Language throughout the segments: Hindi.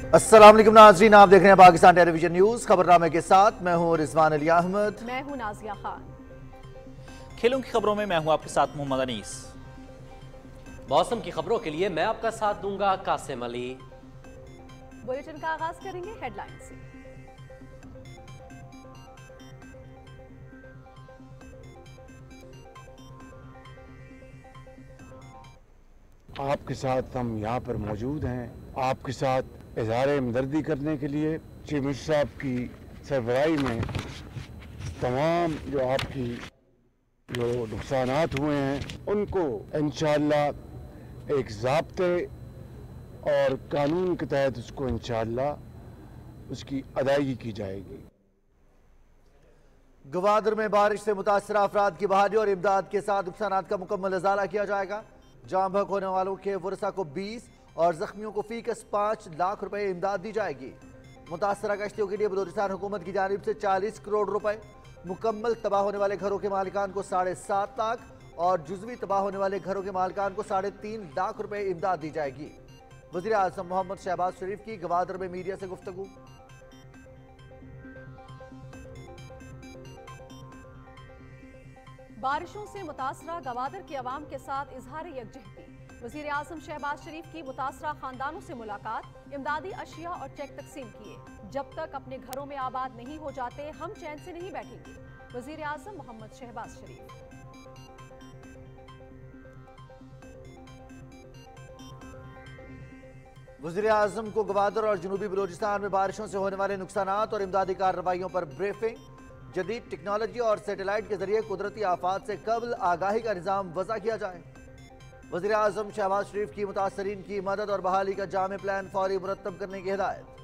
अस्सलाम वालेकुम नाज़रीन, आप देख रहे हैं पाकिस्तान टेलीविजन न्यूज। खबरनामे के साथ मैं हूं रिजवान अली अहमद। मैं हूं नाजिया खान। खेलों की खबरों में मैं हूं आपके साथ मोहम्मद अनीस। मौसम की खबरों के लिए मैं आपका साथ दूंगा कासिम अली। बुलेटिन का आगाज करेंगे हेडलाइन से। आपके साथ हम यहाँ पर मौजूद हैं, आपके साथ इज़हार हमदर्दी करने के लिए चीफ मिनिस्टर साहब की सरबराही में तमाम जो आपकी जो नुकसानात हुए हैं उनको इंशाअल्लाह एक ज़ाब्ते और कानून के तहत उसको इंशाअल्लाह उसकी अदायगी की जाएगी। गवादर में बारिश से मुतासरा अफराद की बहाली और इमदाद के साथ नुकसानात का मुकम्मल इजाला किया जाएगा। जाम बहक होने वालों के वरसा को 20 और जख्मियों को फीकस 5 लाख रुपए इमदाद दी जाएगी। मुतासरा कश्तियों के लिए बलूचिस्तान हुकूमत की जानिब से 40 करोड़ रुपए, मुकम्मल तबाह होने वाले घरों के मालिकान को 7.5 लाख और जुजवी तबाह होने वाले घरों के मालिकान को 3.5 लाख रुपए इमदाद दी जाएगी। वज़ीर आज़म मोहम्मद शहबाज शरीफ की गवादर में मीडिया से गुफ्तगू। बारिशों से मुतासरा गवादर के अवाम के साथ इजहार यकजहती। वज़ीर आज़म शहबाज शरीफ की मुतासरा खानदानों से मुलाकात, इमदादी अशिया और चेक तकसीम किए। जब तक अपने घरों में आबाद नहीं हो जाते हम चैन से नहीं बैठेंगे। वज़ीर आज़म मोहम्मद शहबाज शरीफ। वज़ीर आज़म को गवादर और जनूबी बलूचिस्तान में बारिशों से होने वाले नुकसानात और इमदादी कार्रवाइयों पर ब्रीफिंग। जदीद टेक्नोलॉजी और सैटेलाइट के जरिए कुदरती आफात से कबल आगाही का निज़ाम वज़ा किया जाए। वज़ीर आज़म शहबाज शरीफ की मुतासरीन की मदद और बहाली का जामे प्लान फौरी मुरत्तब करने की हिदायत।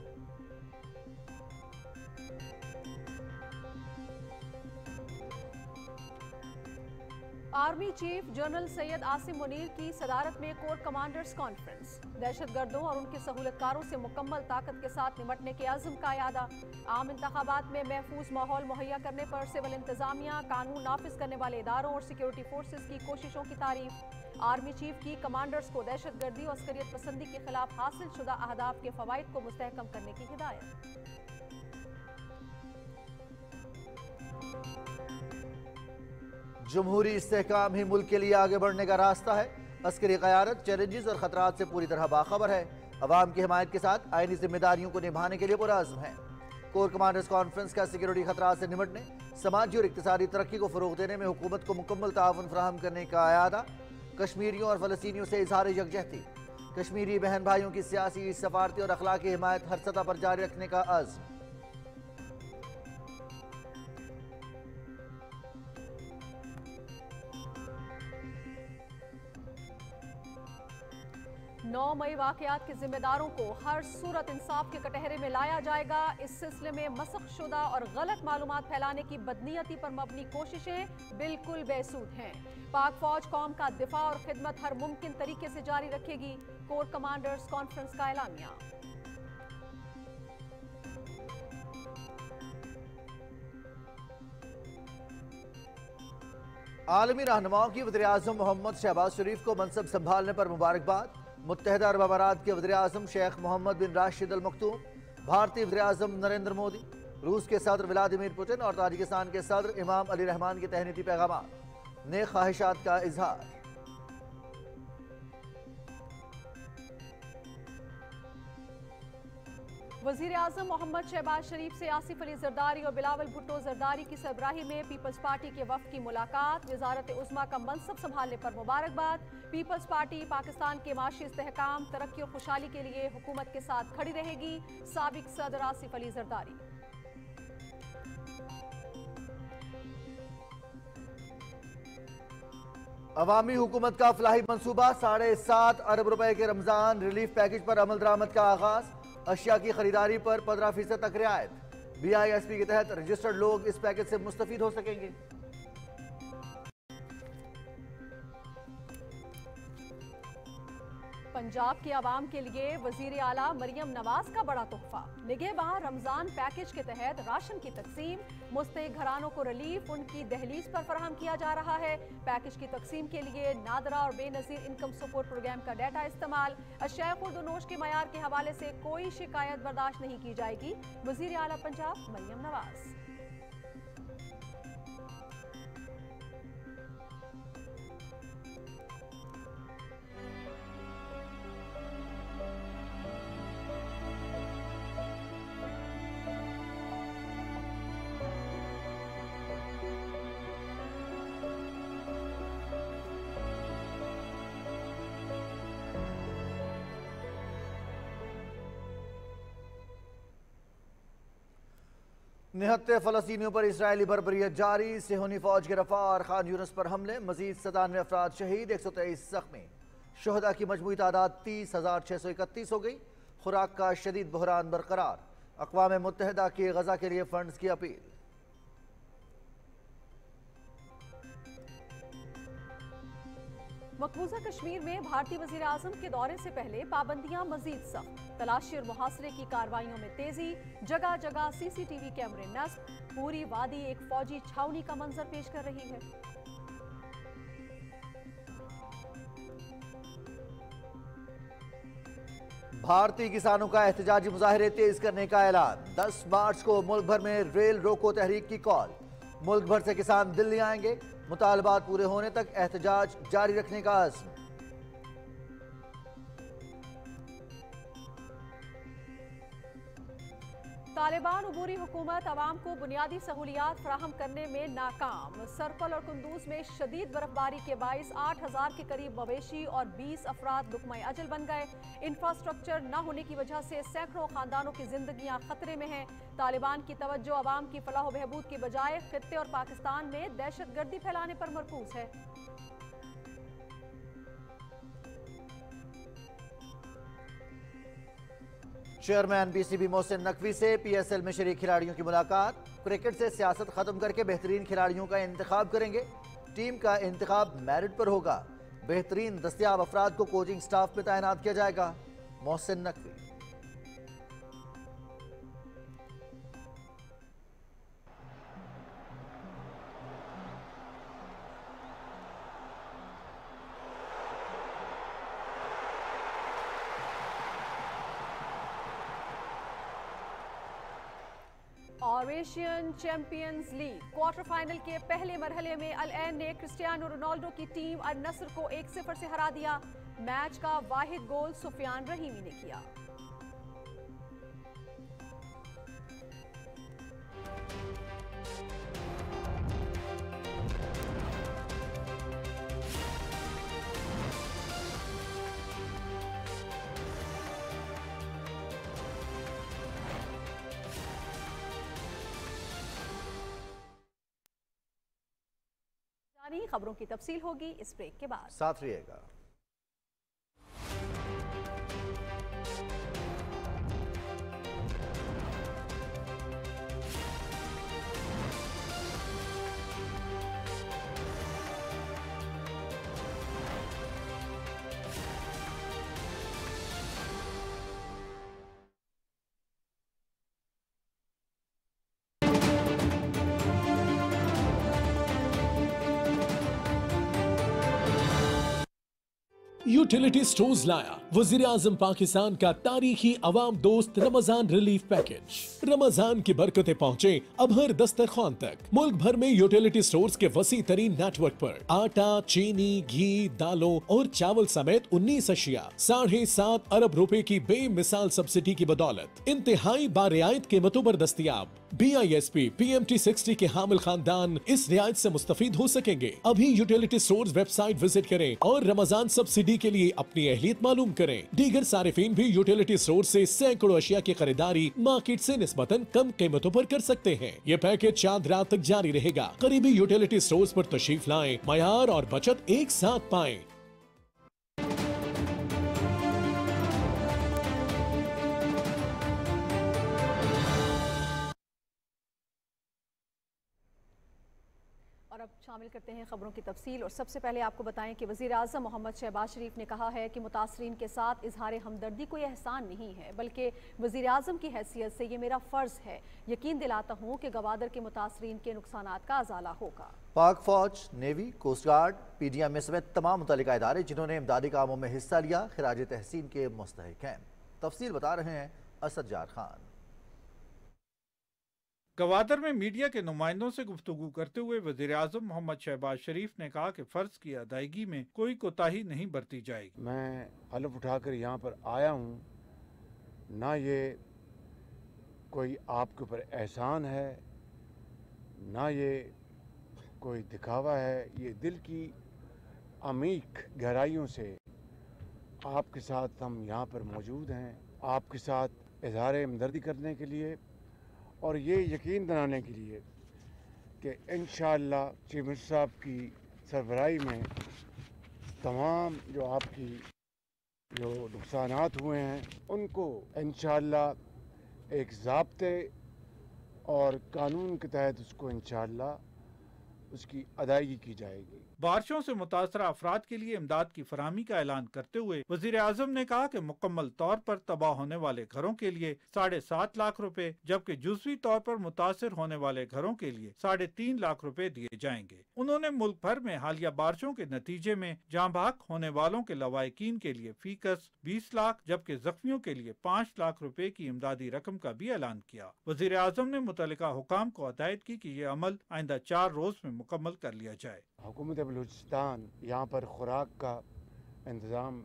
Army chief general Syed Asim Munir की सदारत में कोर कमांडर्स कॉन्फ्रेंस। दहशतगर्दों और उनके सहूलतकारों से मुकम्मल ताकत के साथ निपटने के अज़्म का यादा। आम इंतखाबात में महफूज माहौल मुहैया करने पर सिविल इंतजामिया, कानून नाफिज करने वाले इदारों और सिक्योरिटी फोर्सेज की कोशिशों की तारीफ। आर्मी चीफ की कमांडर्स को दहशतगर्दी और अस्करियत पसंदी के खिलाफ हासिल शुदा अहदाफ के फवाइद को मुस्तहकम करने की हिदायत। जमहूरी इस्तेहकाम ही मुल्क के लिए आगे बढ़ने का रास्ता है। अस्करी क़यादत चैलेंजेस और खतरात से पूरी तरह बाखबर है। अवाम की हिमायत के साथ आईनी जिम्मेदारियों को निभाने के लिए पुरअज़्म है। कोर कमांडर्स कॉन्फ्रेंस का सिक्योरिटी खतरात से निपटने, समाजी और इक़्तिसादी तरक्की को फ़रोग़ देने में हुकूमत को मुकम्मल ताउन फराहम करने का आयादा। कश्मीरियों और फ़लस्तीनियों से इज़हार यकजहती। कश्मीरी बहन भाइयों की सियासी, सफारती और अखलाकी हिमायत हर सतह पर जारी रखने का अज़्म। 9 मई वाक़यात के जिम्मेदारों को हर सूरत इंसाफ के कटहरे में लाया जाएगा। इस सिलसिले में मसख शुदा और गलत मालूमात फैलाने की बदनीयती पर मबनी कोशिशें बिल्कुल बेसूद हैं। पाक फौज कौम का दिफा और खिदमत हर मुमकिन तरीके से जारी रखेगी। कोर कमांडर्स कॉन्फ्रेंस का एलामिया। आलमी रहनुमाओं की वज़ीर आज़म मोहम्मद शहबाज शरीफ को मनसब संभालने पर मुबारकबाद। मुत्तहिदा अरब अमारात के वज़ीर आज़म शेख मोहम्मद बिन राशिद अल मखतूम, भारतीय वज़ीर आज़म नरेंद्र मोदी, रूस के सदर व्लादिमीर पुतिन और ताजिकिस्तान के सदर इमाम अली रहमान के तहनीती पैगाम, नेक ख्वाहिशात का इजहार। वज़ीर आज़म मोहम्मद शहबाज शरीफ से आसिफ अली जरदारी और बिलावल भुट्टो जरदारी की सरबराही में पीपल्स पार्टी के वफ़द की मुलाकात। वज़ारत उज़्मा का मनसब संभालने पर मुबारकबाद। पीपल्स पार्टी पाकिस्तान के माशी इस्तेहकाम, तरक्की और खुशहाली के लिए हुकूमत के साथ खड़ी रहेगी। साबिक सदर आसिफ अली जरदारी। अवामी हुकूमत का फलाही मनसूबा, 7.5 अरब रुपए के रमजान रिलीफ पैकेज पर अमल दरामद का आगाज। अशिया की खरीदारी पर 15% तक रियायत। BISP के तहत रजिस्टर्ड लोग इस पैकेज से मुस्तफीद हो सकेंगे। पंजाब की आवाम के लिए वजीर आला मरियम नवाज का बड़ा तोहफा। निगहबान रमजान पैकेज के तहत राशन की तकसीम, मुस्तहिक घरानों को रिलीफ उनकी दहलीज पर फराहम किया जा रहा है। पैकेज की तकसीम के लिए नादरा और बेनजीर इनकम सपोर्ट प्रोग्राम का डाटा इस्तेमाल। अशिया खुर्दनोश के मयार के हवाले से कोई शिकायत बर्दाश्त नहीं की जाएगी। वजीर आला पंजाब मरियम नवाज। निहत्ते फलस्तीनियों पर इसराइली बर्बरियत जारी। सेहूनी फौज के रफा और खान यूनिस पर हमले, मजीद 97 अफराद शहीद, 123 जख्मी। शुहदा की मजमूई तादाद 30,631 हो गई। खुराक का शदीद बहरान बरकरार। अक़वाम मुत्तहिदा की गजा के लिए फंड्स की अपील। मकबूजा कश्मीर में भारतीय वजीर आजम के दौरे से पहले पाबंदियां मजीद सख्त। तलाशी और मुहासरे की कार्रवाइयों में तेजी, जगह जगह CCTV कैमरे नस्ब। पूरी वादी एक फौजी छावनी का मंजर पेश कर रही है। भारतीय किसानों का एहतजाजी मुजाहरे तेज करने का ऐलान। 10 मार्च को मुल्क भर में रेल रोको तहरीक की कॉल। मुल्क भर से किसान दिल्ली आएंगे। मुतालबात पूरे होने तक एहतजाज जारी रखने का अज़्म। तालिबान उबूरी हुकूमत अवाम को बुनियादी सहूलियात फराहम करने में नाकाम। सर्कल और कुंदूज में शदीद बर्फबारी के बाइस 8,000 के करीब मवेशी और 20 अफराद लुकमा अजल बन गए। इंफ्रास्ट्रक्चर न होने की वजह से सैकड़ों खानदानों की जिंदगियां खतरे में हैं। तालिबान की तवज्जो अवाम की फलाह बहबूद की बजाय खित्ते और पाकिस्तान में दहशतगर्दी फैलाने पर मरकूज है। चेयरमैन PCB मोहसिन नकवी से PSL में शरीक खिलाड़ियों की मुलाकात। क्रिकेट से सियासत खत्म करके बेहतरीन खिलाड़ियों का इंतखाब करेंगे। टीम का इंतखाब मेरिट पर होगा। बेहतरीन दस्तयाब अफराद को कोचिंग स्टाफ में तैनात किया जाएगा। मोहसिन नकवी। और Asian champions league quarter final के पहले मरहले में अल ऐन ने क्रिस्टियानो रोनाल्डो की टीम अल नस्र को 1-0 से हरा दिया। मैच का वाहिद गोल सुफियान रहीमी ने किया। खबरों की तफसील होगी इस ब्रेक के बाद। साथ रहिएगा। यूटिलिटी स्टोर्स लाया वजीर आजम पाकिस्तान का तारीखी अवाम दोस्त रमजान रिलीफ पैकेज। रमजान की बरकतें पहुँचे अब हर दस्तरखान तक। मुल्क भर में यूटिलिटी स्टोर्स के वसी तरीन नेटवर्क पर आटा, चीनी, घी, दालों और चावल समेत 19 अशिया 7.5 अरब रुपए की बेमिसाल सब्सिडी की बदौलत इंतहाई बारियायत कीमतों पर दस्तयाब। BISP PMT 60 के हामिल खानदान इस रियायत से मुस्तफीद हो सकेंगे। अभी यूटिलिटी स्टोर्स वेबसाइट विजिट करें और रमजान सब्सिडी के लिए अपनी अहलियत मालूम करें। दीगर सारिफीन भी यूटिलिटी स्टोर से सैकड़ों अशिया की खरीदारी मार्केट से निस्बतन कम कीमतों पर कर सकते हैं। ये पैकेज चांद रात तक जारी रहेगा। करीबी यूटिलिटी स्टोर्स पर तशरीफ लाएं, मयार और बचत एक साथ पाएं। और अब शामिल करते हैं खबरों की तफसील। और सबसे पहले आपको बताएं कि वज़ीर आज़म मोहम्मद शहबाज शरीफ ने कहा है कि मुतासरीन के साथ इजहार हमदर्दी कोई एहसान नहीं है, बल्कि वज़ीर आज़म की हैसियत से ये मेरा फ़र्ज़ है। यकीन दिलाता हूँ कि गवादर के मुतासरीन के नुकसानात का अजाला होगा। पाक फौज, नेवी, कोस्ट गार्ड, PDM समेत तमाम मुतल्लिका इदारे जिन्होंने इमदादी कामों में हिस्सा लिया खिराज तहसीन के मुस्तहिक हैं। तफसील बता रहे हैं असद जार खान। गवादर में मीडिया के नुमाइंदों से गुफ्तगू करते हुए वज़ीर आज़म मोहम्मद शहबाज शरीफ ने कहा कि फ़र्ज की अदायगी में कोई कोताही नहीं बरती जाएगी। मैं हलफ उठाकर यहाँ पर आया हूँ, ना ये कोई आपके ऊपर एहसान है, ना ये कोई दिखावा है। ये दिल की अमीक गहराइयों से आपके साथ हम यहाँ पर मौजूद हैं, आपके साथ इज़हार हमदर्दी करने के लिए और ये यकीन दिलाने के लिए कि इंशाअल्लाह चीफ मिनिस्टर साहब की सरबराही में तमाम जो आपकी जो नुकसानात हुए हैं उनको इंशाअल्लाह एक ज़ाब्ते और कानून के तहत उसको इंशाअल्लाह उसकी अदायगी की जाएगी। बारिशों से मुतासरा अफराद के लिए इमदाद की फराहमी का ऐलान करते हुए वज़ीर आज़म ने कहा कि मुकम्मल तौर पर तबाह होने वाले घरों के लिए 7.5 लाख रुपए, जबकि जुज़वी तौर पर मुतासर होने वाले घरों के लिए 3.5 लाख रुपए दिए जाएंगे। उन्होंने मुल्क भर में हालिया बारिशों के नतीजे में जाँ बहक होने वालों के लवाहिकीन के लिए फीकस 20 लाख, जबकि जख्मियों के लिए 5 लाख रुपए की इमदादी रकम का भी ऐलान किया। वज़ीर आज़म ने मुतल्लिका हुकाम को हिदायत की कि ये अमल आइंदा 4 रोज में मुकम्मल कर लिया जाए। हुकूमत बलूचिस्तान यहाँ पर खुराक का इंतज़ाम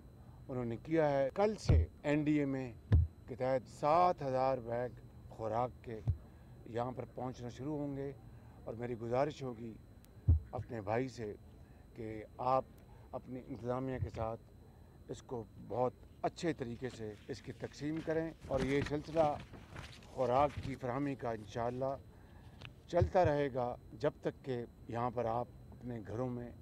उन्होंने किया है। कल से NDMA के तहत 7,000 बैग खुराक के यहाँ पर पहुँचना शुरू होंगे और मेरी गुजारिश होगी अपने भाई से कि आप अपनी इंतज़ामिया के साथ इसको बहुत अच्छे तरीके से इसकी तकसीम करें और ये सिलसिला खुराक की फरहमी का इंशाअल्लाह चलता रहेगा जब तक कि यहाँ पर आप अपने घरों में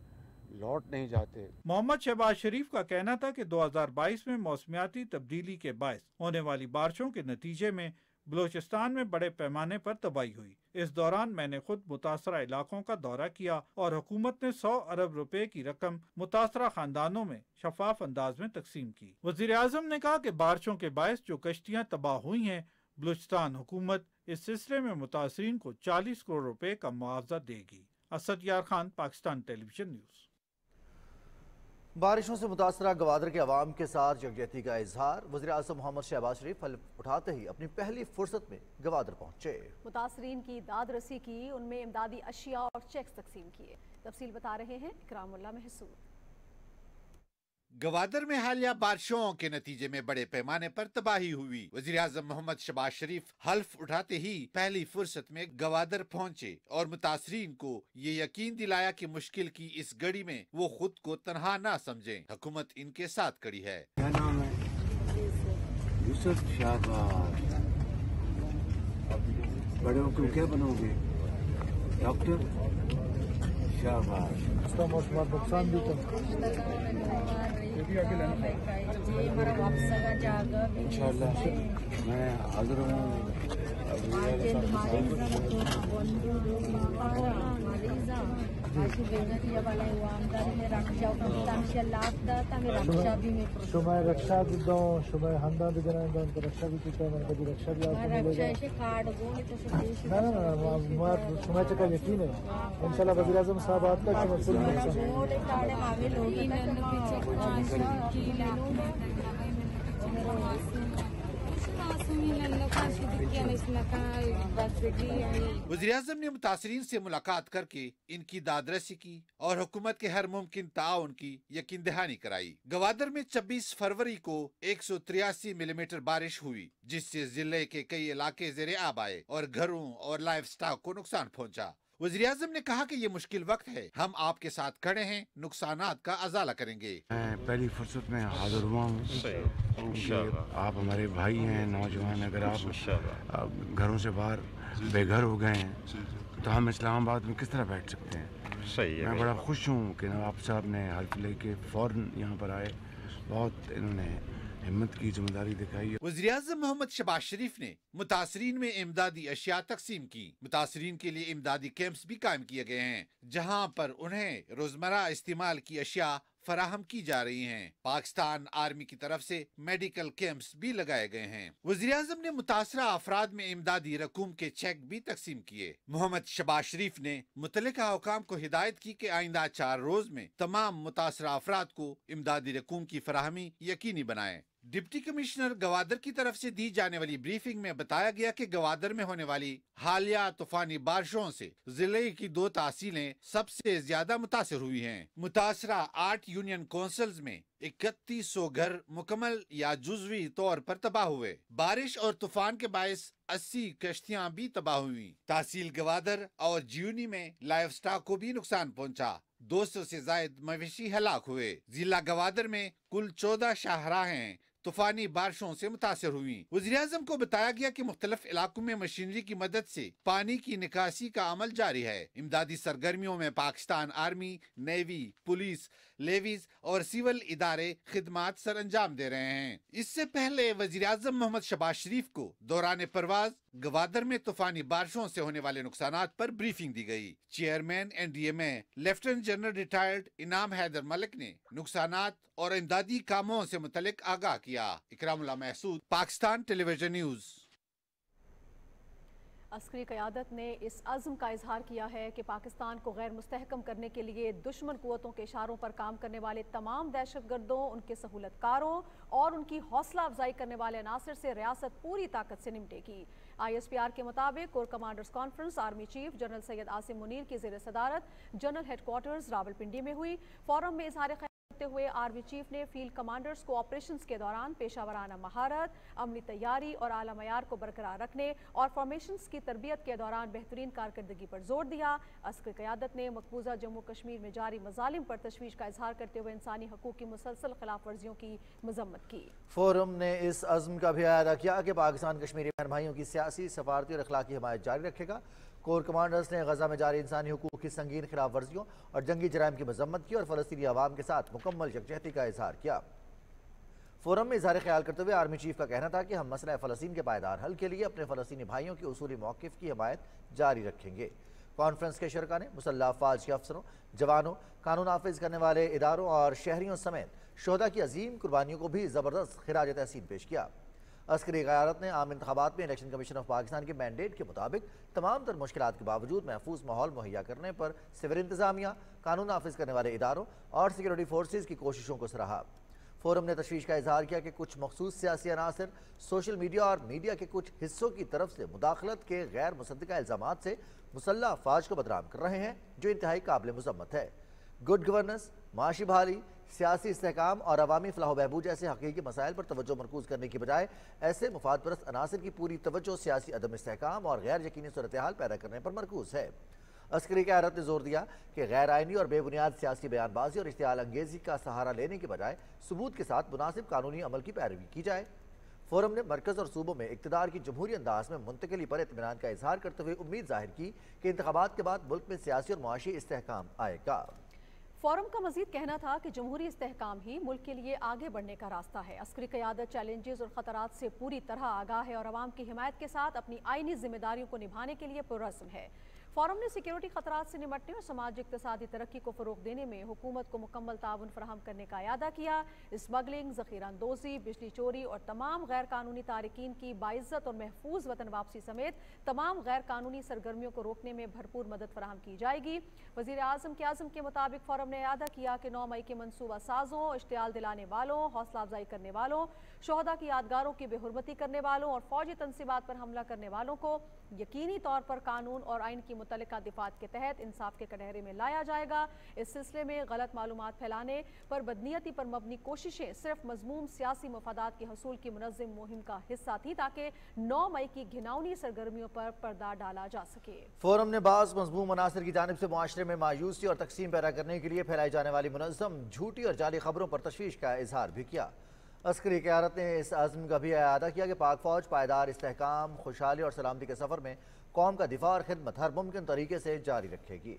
लौट नहीं जाते। मोहम्मद शहबाज शरीफ का कहना था कि 2022 में मौसमियाती तब्दीली के बायस होने वाली बारिशों के नतीजे में बलोचिस्तान में बड़े पैमाने पर तबाही हुई। इस दौरान मैंने खुद मुतासरा इलाकों का दौरा किया और हुकूमत ने 100 अरब रुपए की रकम मुतासरा खानदानों में शफाफ अंदाज में तकसीम की। वज़ीर आज़म ने कहा कि बारिशों के बायस जो कश्तियाँ तबाह हुई हैं, बलूचिस्तान हुकूमत इस सिलसिले में मुतासरीन को 40 करोड़ रुपए का मुआवजा देगी। असद यार खान, पाकिस्तान टेलीविजन न्यूज़। बारिशों से मुतासरा गवादर के अवाम के साथ यकजहती का इजहार। वज़ीर आज़म मोहम्मद शहबाज शरीफ हल्फ उठाते ही अपनी पहली फुर्सत में गवादर पहुंचे। मुतासरीन की दाद रसी की, उनमें इमदादी अशिया और चेक्स तकसीम किए। तफसील बता रहे हैं इकरामुल्लाह महसूद। गवादर में हालिया बारिशों के नतीजे में बड़े पैमाने पर तबाही हुई। वज़ीर आज़म मोहम्मद शहबाज शरीफ हल्फ उठाते ही पहली फुर्सत में गवादर पहुंचे और मुतासरीन को ये यकीन दिलाया कि मुश्किल की इस घड़ी में वो खुद को तनहा ना समझें, हुकूमत इनके साथ खड़ी है। क्या नाम है? यूसुफ शाहबाज। बड़े होकर क्या बनोगे? डॉक्टर शाहबाज। नुकसान भी इंशाअल्लाह मैं हाजिर हूँ। शुमाय रक्षा भी दो, शुमाय हमदा भी देना दो, उनको रक्षा भी किया, मैंने कभी रक्षा भी ना शुमाय का यकीन है इंशाल्लाह वज़ीर आज़म साहब आता वज़ीर आज़म ने मुतासरीन से मुलाकात करके इनकी दादरसी की और हुकूमत के हर मुमकिन ताउन की यकीन दहानी कराई। गवादर में 26 फरवरी को 183 मिलीमीटर बारिश हुई, जिससे जिले के कई इलाके ज़ेरे आब आए और घरों और लाइफ स्टॉक को नुकसान पहुंचा। वज़ीर आज़म ने कहा कि ये मुश्किल वक्त है, हम आपके साथ खड़े हैं, नुकसानात का अजाला करेंगे। मैं पहली फुर्सत में हाजिर हुआ हूँ। आप हमारे भाई हैं, नौजवान। अगर आप घरों से बाहर बेघर हो गए हैं तो हम इस्लामाबाद में किस तरह बैठ सकते हैं? सही है। मैं बड़ा खुश हूँ कि नवाब साहब ने हल्फ लेके फ़ौरन यहाँ पर आए। बहुत इन्होंने हिम्मत की, जिम्मेदारी दिखाई। वज़ीर-ए-आज़म मोहम्मद शहबाज शरीफ ने मुतासरीन में इमदादी अशिया तकसीम की। मुतासरीन के लिए इमदादी कैंप्स भी कायम किए गए हैं, जहाँ पर उन्हें रोजमर्रा इस्तेमाल की अशिया फराहम की जा रही हैं। पाकिस्तान आर्मी की तरफ से मेडिकल कैंप्स भी लगाए गए हैं। वज़ीर-ए-आज़म ने मुतासरा अफराद में इमदादी रकूम के चेक भी तकसीम किए। मोहम्मद शहबाज शरीफ ने मुतल्लिका हुकाम को हिदायत की कि आइंदा 4 रोज में तमाम मुतासरा अफराद को इमदादी रकूम की फराहमी यकीनी बनाए। डिप्टी कमिश्नर गवादर की तरफ से दी जाने वाली ब्रीफिंग में बताया गया कि गवादर में होने वाली हालिया तूफानी बारिशों से जिले की 2 तहसीलें सबसे ज्यादा मुतासर हुई हैं। मुतासरा 8 यूनियन काउंसिल्स में 3100 घर मुकम्मल या जुजवी तौर पर तबाह हुए। बारिश और तूफान के बायस 80 कश्तियां भी तबाह हुई। तहसील गवादर और जियूनी में लाइव स्टॉक को भी नुकसान पहुंचा। 200 से ज्यादा मवेशी हलाक हुए। जिला गवादर में कुल 14 शाहराहें तूफानी बारिशों से मुतासर हुई। वज़ीर-ए-आज़म को बताया गया कि मुख्तलिफ इलाकों में मशीनरी की मदद से पानी की निकासी का अमल जारी है। इमदादी सरगर्मियों में Pakistan army, navy, police, levies और सिविल इदारे खिदमात सर अंजाम दे रहे हैं। इससे पहले वज़ीर-ए-आज़म मोहम्मद शहबाज शरीफ को दौरान परवाज गवादर में तूफानी बारिशों से होने वाले नुकसानात पर ब्रीफिंग दी गई। Chairman NDMA lieutenant general retired इनाम हैदर मलिक ने नुकसानात और इमदादी कामों से मुतल्लिक आगाह किया। Ikramullah Mahsud, Pakistan television news. अस्करी क़यादत ने इस अज़्म का इजहार किया है कि पाकिस्तान को गैर मुस्तहकम करने के लिए दुश्मन कुव्वतों के इशारों पर काम करने वाले तमाम दहशतगर्दों, उनके सहूलतकारों और उनकी हौसला अफजाई करने वाले अनासर से रियासत पूरी ताकत से निपटेगी। ISPR के मुताबिक core commanders conference army chief general Syed Asim Munir की ज़ेर सदारत जनरल हेडक्वार्टर्स रावलपिंडी में हुई। फोरम में इजहार करते हुए आर्मी चीफ ने फील्ड कमांडर्स को ऑपरेशंस के दौरान पेशावराना महारत, अमली तैयारी और आला मयार को बरकरार रखने और फॉर्मेशंस की तरबियत के दौरान बेहतरीन कारकर्दगी पर जोर दिया। अस्करी क़यादत ने मकबूजा जम्मू कश्मीर में जारी मजालिम पर तशवीश का इजहार करते हुए इंसानी हकूक़ की मुसलसल खिलाफ वर्जियों की मजम्मत की। फोरम ने इस अज़्म का भी अदा किया कि पाकिस्तान कश्मीरी बहन भाइयों की सियासी, सफारती और अखलाकी हिमायत जारी रखेगा। कोर कमांडर्स ने गजा में जारी इंसानी हुकूक की संगीन खिलाफ वर्जियों और जंगी जराइम की मजम्मत की और फ़लस्तीनी अवाम के साथ मुकम्मल यकजहती का इजहार किया। फोरम में इजहार ख्याल करते हुए आर्मी चीफ का कहना था कि हम मसला फ़लस्तीन के पायदार हल के लिए अपने फ़लस्तीनी भाइयों के उसूली मौक़िफ़ की हिमायत जारी रखेंगे। कॉन्फ्रेंस के शरका ने मुसल्लह अफ़वाज के अफसरों, जवानों, कानून नाफिज करने वाले इदारों और शहरियों समेत शोहदा की अजीम कुर्बानियों को भी ज़बरदस्त खिराज तहसीन पेश किया। अस्करी क़यादत ने आम इंतखाबात में इलेक्शन कमीशन ऑफ पाकिस्तान के मैंडेट के मुताबिक तमाम तर मुश्किलात के बावजूद महफूज माहौल मुहैया करने पर सिविल इंतजामिया, कानून नाफिज करने वाले इदारों और सिक्योरिटी फोर्सेज की कोशिशों को सराहा। फोरम ने तशवीश का इजहार किया कि कुछ मखसूस सियासी अनासर सोशल मीडिया और मीडिया के कुछ हिस्सों की तरफ से मुदाखलत के गैर मुसद्दिका इल्ज़ामात से मुसल्लह अफवाज को बदनाम कर रहे हैं, जो इंतहाई काबिल मुज़म्मत है। गुड गवर्नेंस, माशी बहाली, सियासी इस्तेहकाम और अवामी फलाह बहबूद जैसे हकीकी मसाइल पर तवज्जो मरकूज करने की बजाय ऐसे मुफाद परस्त अनासर की पूरी तवज्जो सियासी अदम इस्तेहकाम और गैर यकीनी सूरत हाल पैदा करने पर मरकूज है। अस्करी क़यादत ने जोर दिया कि गैर आइनी और बेबुनियाद सियासी बयानबाजी और इश्तियाल अंगेजी का सहारा लेने के बजाय सबूत के साथ मुनासिब कानूनी अमल की पैरवी की जाए। फोरम ने मरकज़ और सूबों में इक़्तिदार की जमहूरी अंदाज में मुंतकिली पर इत्मीनान का इजहार करते हुए उम्मीद जाहिर की कि इंतखाबात के बाद मुल्क में सियासी और मुआशी इस्तेहकाम आएगा। फोरम का मजीद कहना था कि जमहूरी इस्तेहकाम ही मुल्क के लिए आगे बढ़ने का रास्ता है। अस्करी क़यादत चैलेंजेस और ख़तरात से पूरी तरह आगाह है और आवाम की हिमायत के साथ अपनी आइनी जिम्मेदारियों को निभाने के लिए पुरअज़्म है। फोरम ने सिक्योरिटी खतरात से निपटने और समाज इक़्तिसादी तरक्की को फ़रोग़ देने में हुकूमत को मुकम्मल ताउन फराहम करने का इरादा किया। स्मगलिंग, ज़ख़ीराअंदोज़ी, बिजली चोरी और तमाम गैर कानूनी तारिकीन की बाइज़्ज़त और महफूज वतन वापसी समेत तमाम गैर कानूनी सरगर्मियों को रोकने में भरपूर मदद फराहम की जाएगी। वज़ीर आज़म के आज़म के मुताबिक फोरम ने इरादा किया कि 9 मई के मनसूबा साजों, इश्तियाल दिलाने वालों, हौसला अफजाई करने वालों, शोहदा की यादगारों की बेहुरमती करने वालों और फौजी तनसीबात पर हमला करने वालों को यकीनी तौर पर कानून और आइन की मुतल्लिका दिफात के तहत इंसाफ के कटहरे में लाया जाएगा। इस सिलसिले में गलत मालूमात फैलाने पर बदनीयती पर मबनी कोशिशें सिर्फ मजमूम सियासी मफादात के हसूल की मुनज़्ज़म मुहिम का हिस्सा थी ताकि 9 मई की घिनौनी सरगर्मियों पर पर्दा डाला जा सके। फोरम ने बाज़ मज़मूम अनासर की जानिब से मुआशरे में मायूसी और तकसीम पैदा करने के लिए फैलाई जाने वाली मुनज़्ज़म झूठी और जाली खबरों पर तशवीश का इजहार भी किया। अस्करी क़यादत ने इस आज़म का भी अदा किया कि पाक फ़ौज पायदार इस्तेहकाम, खुशहाली और सलामती के सफ़र में कौम का दिफा और खिदमत हर मुमकिन तरीके से जारी रखेगी।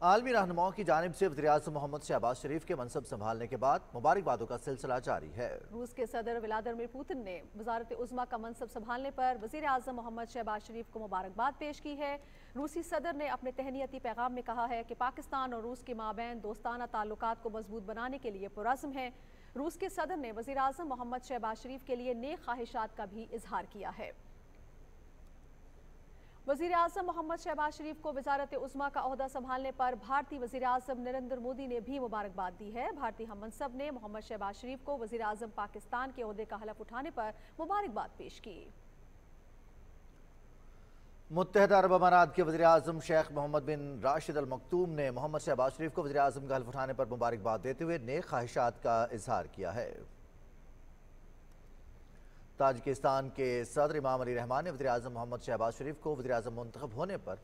आलमी रहनुमाओं की जानिब से वज़ीर-ए-आज़म मोहम्मद शहबाज शरीफ के मनसब संभालने के बाद मुबारकबादों का सिलसिला जारी है। रूस के सदर व्लादिमीर पुतिन ने वज़ारत उज़्मा का मनसब संभालने पर वज़ीर-ए-आज़म मोहम्मद शहबाज शरीफ को मुबारकबाद पेश की है। रूसी सदर ने अपने तहनीती पैगाम में कहा है कि पाकिस्तान और रूस के माबैन दोस्ताना ताल्लुकात को मजबूत बनाने के लिए पुरज़्म है। रूस के सदर ने वज़ीर-ए-आज़म मोहम्मद शहबाज शरीफ के लिए नेक ख्वाहिशात का भी इजहार किया है। वज़ीर-ए-आज़म मोहम्मद शहबाज शरीफ को वज़ारत उज़्मा का ओहदा संभालने पर भारतीय वज़ीर-ए-आज़म नरेंद्र मोदी ने भी मुबारकबाद दी है। भारतीय हम मनसब ने मोहम्मद शहबाज शरीफ को वज़ीर-ए-आज़म पाकिस्तान के ओहदे का हलफ उठाने पर मुबारकबाद पेश की। मुत्तहदा अरब अमारात के वज़ीर-ए-आज़म शेख मोहम्मद बिन राशिद अल मकतूम ने मोहम्मद शहबाज शरीफ को वज़ीर-ए-आज़म का हल्फ उठाने पर मुबारकबाद देते हुए नेक ख्वाहिशात का इजहार किया है। ताजिकिस्तान के सदर इमाम अली रहमान ने वज़ीर-ए-आज़म मोहम्मद शहबाज शरीफ को वज़ीर-ए-आज़म मुंतखब होने पर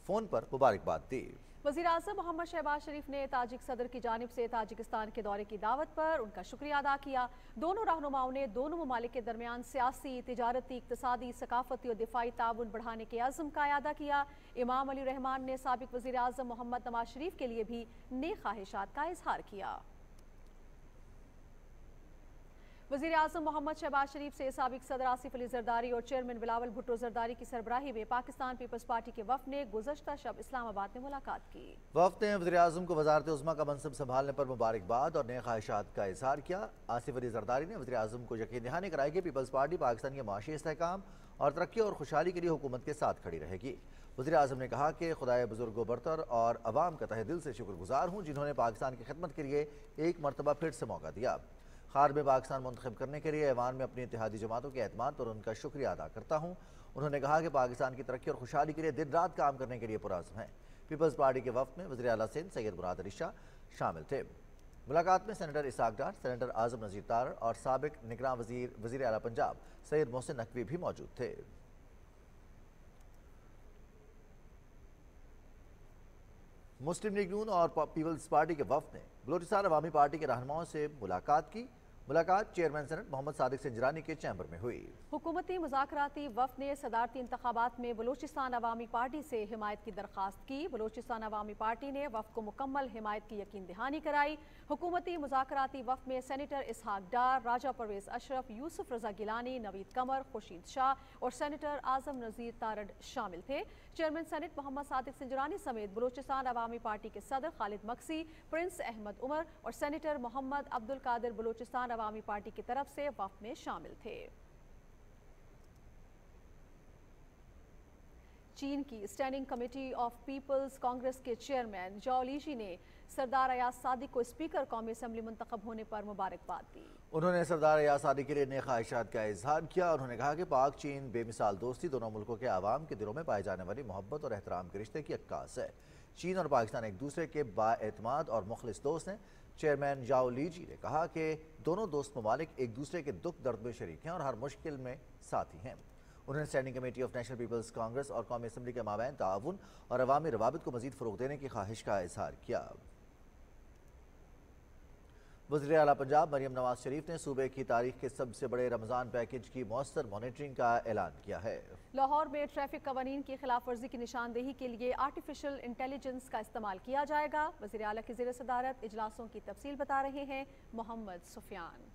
फ़ोन पर मुबारकबाद दी। वज़ीर-ए-आज़म मोहम्मद शहबाज शरीफ ने ताजिक सदर की जानिब से ताजिकिस्तान के दौरे की दावत पर उनका शुक्रिया अदा किया। दोनों रहनुमाओं ने दोनों ममालिक के दरमियान सियासी, तिजारती, इक़्तिसादी, सकाफती और दिफाई ताउन बढ़ाने के अज़्म का अदा किया। इमाम अली रहमान ने साबिक़ वज़ीर-ए-आज़म मोहम्मद नवाज शरीफ के लिए भी नेक ख्वाहिशात का इजहार किया। वज़ीर-ए-आज़म मोहम्मद शहबाज शरीफ से साबिक़ सदर आसिफ अली जरदारी और चेयरमैन बिलावल भुट्टो जरदारी की सरबराही में पाकिस्तान पीपल्स पार्टी के वफ़द ने गुज़श्ता शब इस्लामाबाद में मुलाकात की। वफ़द ने वज़ीर-ए-आज़म को वज़ारत उज़्मा का मनसब संभालने पर मुबारकबाद और नए ख्वाहिशात का इजहार किया। आसिफ अली जरदारी ने वज़ीर-ए-आज़म को यकीन दहानी कराई कि पीपल्स पार्टी पाकिस्तान के माशी इस्तेहकाम और तरक्की और खुशहाली के लिए हुकूमत के साथ खड़ी रहेगी। वज़ीर-ए-आज़म ने कहा कि खुदाए बुजुर्गो बरतर और अवाम का तहे दिल से शुक्रगुजार हूँ जिन्होंने पाकिस्तान की खिदमत के लिए एक मरतबा फिर से मौका दिया। खार में पाकिस्तान मुंतखब करने के लिए ऐवान में अपनी इत्तेहादी जमातों के एतमाद पर उनका शुक्रिया अदा करता हूँ। उन्होंने कहा कि पाकिस्तान की तरक्की और खुशहाली के लिए दिन रात काम करने के लिए पुरज़्म है। पीपल्स पार्टी के वफ़द में वज़ीर आला सिंध सैयद मुराद अली शाह शामिल थे। मुलाकात में सेनेटर इसाक डार, सेनेटर आज़म नज़ीर तारड़ और साबिक़ निगरान वज़ीर आला पंजाब सैयद मोहसिन नकवी भी मौजूद थे। मुस्लिम लीग नून और पीपल्स पार्टी के वफ़द ने बलोचिस्तान अवामी पार्टी के रहनुमाओं से मुलाकात की। मुलाकात चेयरमैन सेनेट मोहम्मद सादिक सिंजरानी के चैम्बर में हुई। हुकूमती मुज़ाकराती वफ़द ने सदारती इंतखाबात में बलोचिस्तान अवामी पार्टी से हिमायत की दरख्वास्त की। बलोचिस्तान अवामी पार्टी ने वफ़द को मुकम्मल हिमायत की यकीन दहानी कराई। हुकूमती मुज़ाकराती वफ़द में सेनेटर इसहाक डार, राजा परवेज़ अशरफ, यूसुफ रज़ा गिलानी, नवीद कमर, खुर्शीद शाह और सेनेटर आज़म नज़ीर तारड़ शामिल थे। चेयरमैन सेनेट मोहम्मद सादिक सिंजरानी समेत बलोचिस्तान अवामी पार्टी के सदर खालिद मक्सी, प्रिंस अहमद उमर और सेनेटर मोहम्मद अब्दुल कादिर बलोचिस्तान अवामी पार्टी की तरफ से वफ़द में शामिल थे। चीन की standing committee of people's congress के चेयरमैन जाओ लीशी ने सरदार अयाज सादिक को स्पीकर कौमी असम्बली मुंतखब होने पर मुबारकबाद दी। उन्होंने सरदार अयाज सादिक के लिए नए ख्वाहिशात का इजहार किया। उन्होंने कहा कि पाक चीन बेमिसाल दोस्ती दोनों मुल्कों के आवाम के दिलों में पाए जाने वाली मोहब्बत और एहतराम के रिश्ते की अक्कास है। चीन और पाकिस्तान एक दूसरे के बाएतमाद और मुखलिस दोस्त हैं। चेयरमैन जाओ लीजी ने कहा कि दोनों दोस्त ममालिक एक दूसरे के दुख दर्द में शरीक हैं और हर मुश्किल में साथी हैं। उन्होंने standing committee of national people's congress और कौमी असम्बली के माबैन ताउन और अवामी रवाबित को मजीद फ़रोग़ देने की ख्वाहिश का इजहार किया। वज़ीर आला पंजाब मरियम नवाज शरीफ ने सूबे की तारीख के सबसे बड़े रमज़ान पैकेज की मौसर मॉनिटरिंग का ऐलान किया है। लाहौर में ट्रैफिक कवानीन की खिलाफ वर्जी की निशानदेही के लिए आर्टिफिशियल इंटेलिजेंस का इस्तेमाल किया जाएगा। वज़ीर आला की ज़ेर सदारत इजलासों की तफसील बता रहे हैं मोहम्मद सुफियान।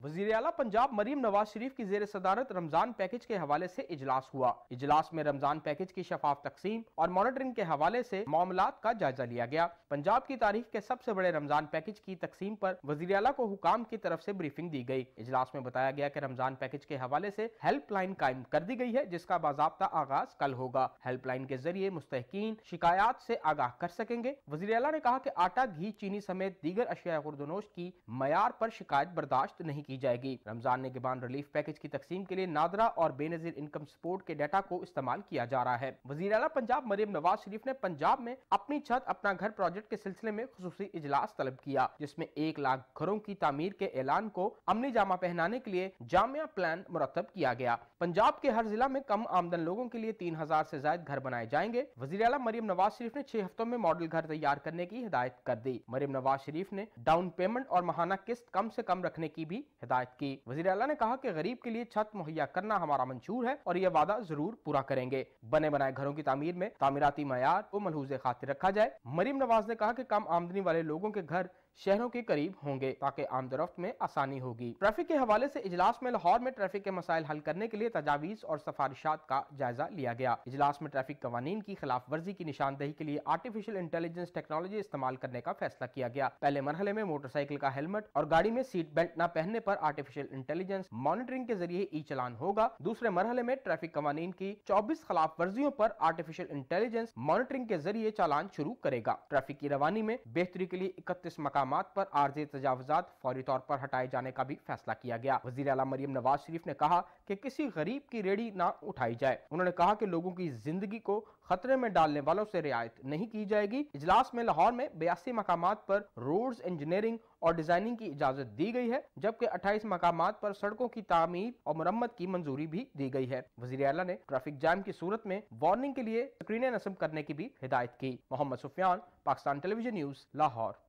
वज़ीर आला पंजाब मरीम नवाज शरीफ की ज़ेर सदारत रमजान पैकेज के हवाले से इजलास हुआ। इजलास में रमजान पैकेज की शफाफ तकसीम और मॉनिटरिंग के हवाले से मामलात का जायजा लिया गया। पंजाब की तारीख के सबसे बड़े रमजान पैकेज की तकसीम पर वज़ीर आला को हुकाम की तरफ से ब्रीफिंग दी गई। इजलास में बताया गया कि रमजान पैकेज के हवाले से हेल्पलाइन कायम कर दी गई है जिसका बाज़ाब्ता आगाज कल होगा। हेल्पलाइन के जरिए मुस्तहकीन शिकायत से आगाह कर सकेंगे। वज़ीर आला ने कहा कि आटा, घी, चीनी समेत दीगर अशिया खुर्दनोश की मयार पर शिकायत बर्दाश्त नहीं की जाएगी। रमजान निगहबान रिलीफ पैकेज की तकसीम के लिए नादरा और बेनजीर इनकम सपोर्ट के डाटा को इस्तेमाल किया जा रहा है। वज़ीर आला पंजाब मरियम नवाज शरीफ ने पंजाब में अपनी छत अपना घर प्रोजेक्ट के सिलसिले में खुसूसी इजलास तलब किया जिसमें 1 लाख घरों की तामीर के ऐलान को अमली जामा पहनाने के लिए जामिया प्लान मुरतब किया गया। पंजाब के हर जिला में कम आमदन लोगों के लिए 3000 से ज्यादा घर बनाए जाएंगे। वज़ीर आला मरियम नवाज शरीफ ने 6 हफ्तों में मॉडल घर तैयार करने की हिदायत कर दी। मरियम नवाज शरीफ ने डाउन पेमेंट और माहाना किस्त कम से कम रखने की भी हिदायत की। वज़ीर आला ने कहा कि गरीब के लिए छत मुहैया करना हमारा मंशूर है और यह वादा जरूर पूरा करेंगे। बने बनाए घरों की तामीर में तामीराती मयार को मलहूज़े खातिर रखा जाए। मरीम नवाज ने कहा कि कम आमदनी वाले लोगों के घर शहरों के करीब होंगे ताकि आमदरफ्त में आसानी होगी। ट्रैफिक के हवाले से इजलास में लाहौर में ट्रैफिक के मसाइल हल करने के लिए तजावीज और सिफारिशात का जायजा लिया गया। इजलास में ट्रैफिक कवानीन की खिलाफ वर्जी की निशानदेही के लिए आर्टिफिशियल इंटेलिजेंस टेक्नोलॉजी इस्तेमाल करने का फैसला किया गया। पहले मरहले में मोटरसाइकिल का हेलमेट और गाड़ी में सीट बेल्ट न पहनने पर आर्टिफिशियल इंटेलिजेंस मॉनिटरिंग के जरिए ई चलान होगा। दूसरे मरहले में ट्रैफिक कवानीन की 24 खिलाफ वर्जियों पर आर्टिफिशियल इंटेलिजेंस मॉनिटरिंग के जरिए चालान शुरू करेगा। ट्रैफिक की रवानी में बेहतरी के लिए 31 मकामात पर आर्जी तजावुजात फौरी तौर पर हटाए जाने का भी फैसला किया गया। वज़ीर आला मरियम नवाज शरीफ ने कहा कि किसी गरीब की रेडी ना उठाई जाए। उन्होंने कहा कि लोगों की जिंदगी को खतरे में डालने वालों से रियायत नहीं की जाएगी। इजलास में लाहौर में 82 मकामात पर रोड्स इंजीनियरिंग और डिजाइनिंग की इजाजत दी गई है, जबकि 28 मकामात पर सड़कों की तामीर और मरम्मत की मंजूरी भी दी गई है। वज़ीर आला ने ट्रैफिक जाम की सूरत में वार्निंग के लिए स्क्रीनें नस्ब करने की भी हिदायत की। Muhammad Sufiyan, Pakistan television news, Lahore.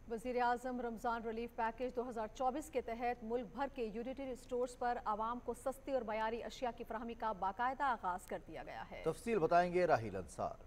वज़ीर आज़म रमज़ान रिलीफ पैकेज 2024 के तहत मुल्क भर के यूटिलिटी स्टोर्स पर आवाम को सस्ती और मयारी अशिया की फराहमी का बाकायदा आगाज कर दिया गया है। तफसील बताएंगे राहिल अंसार।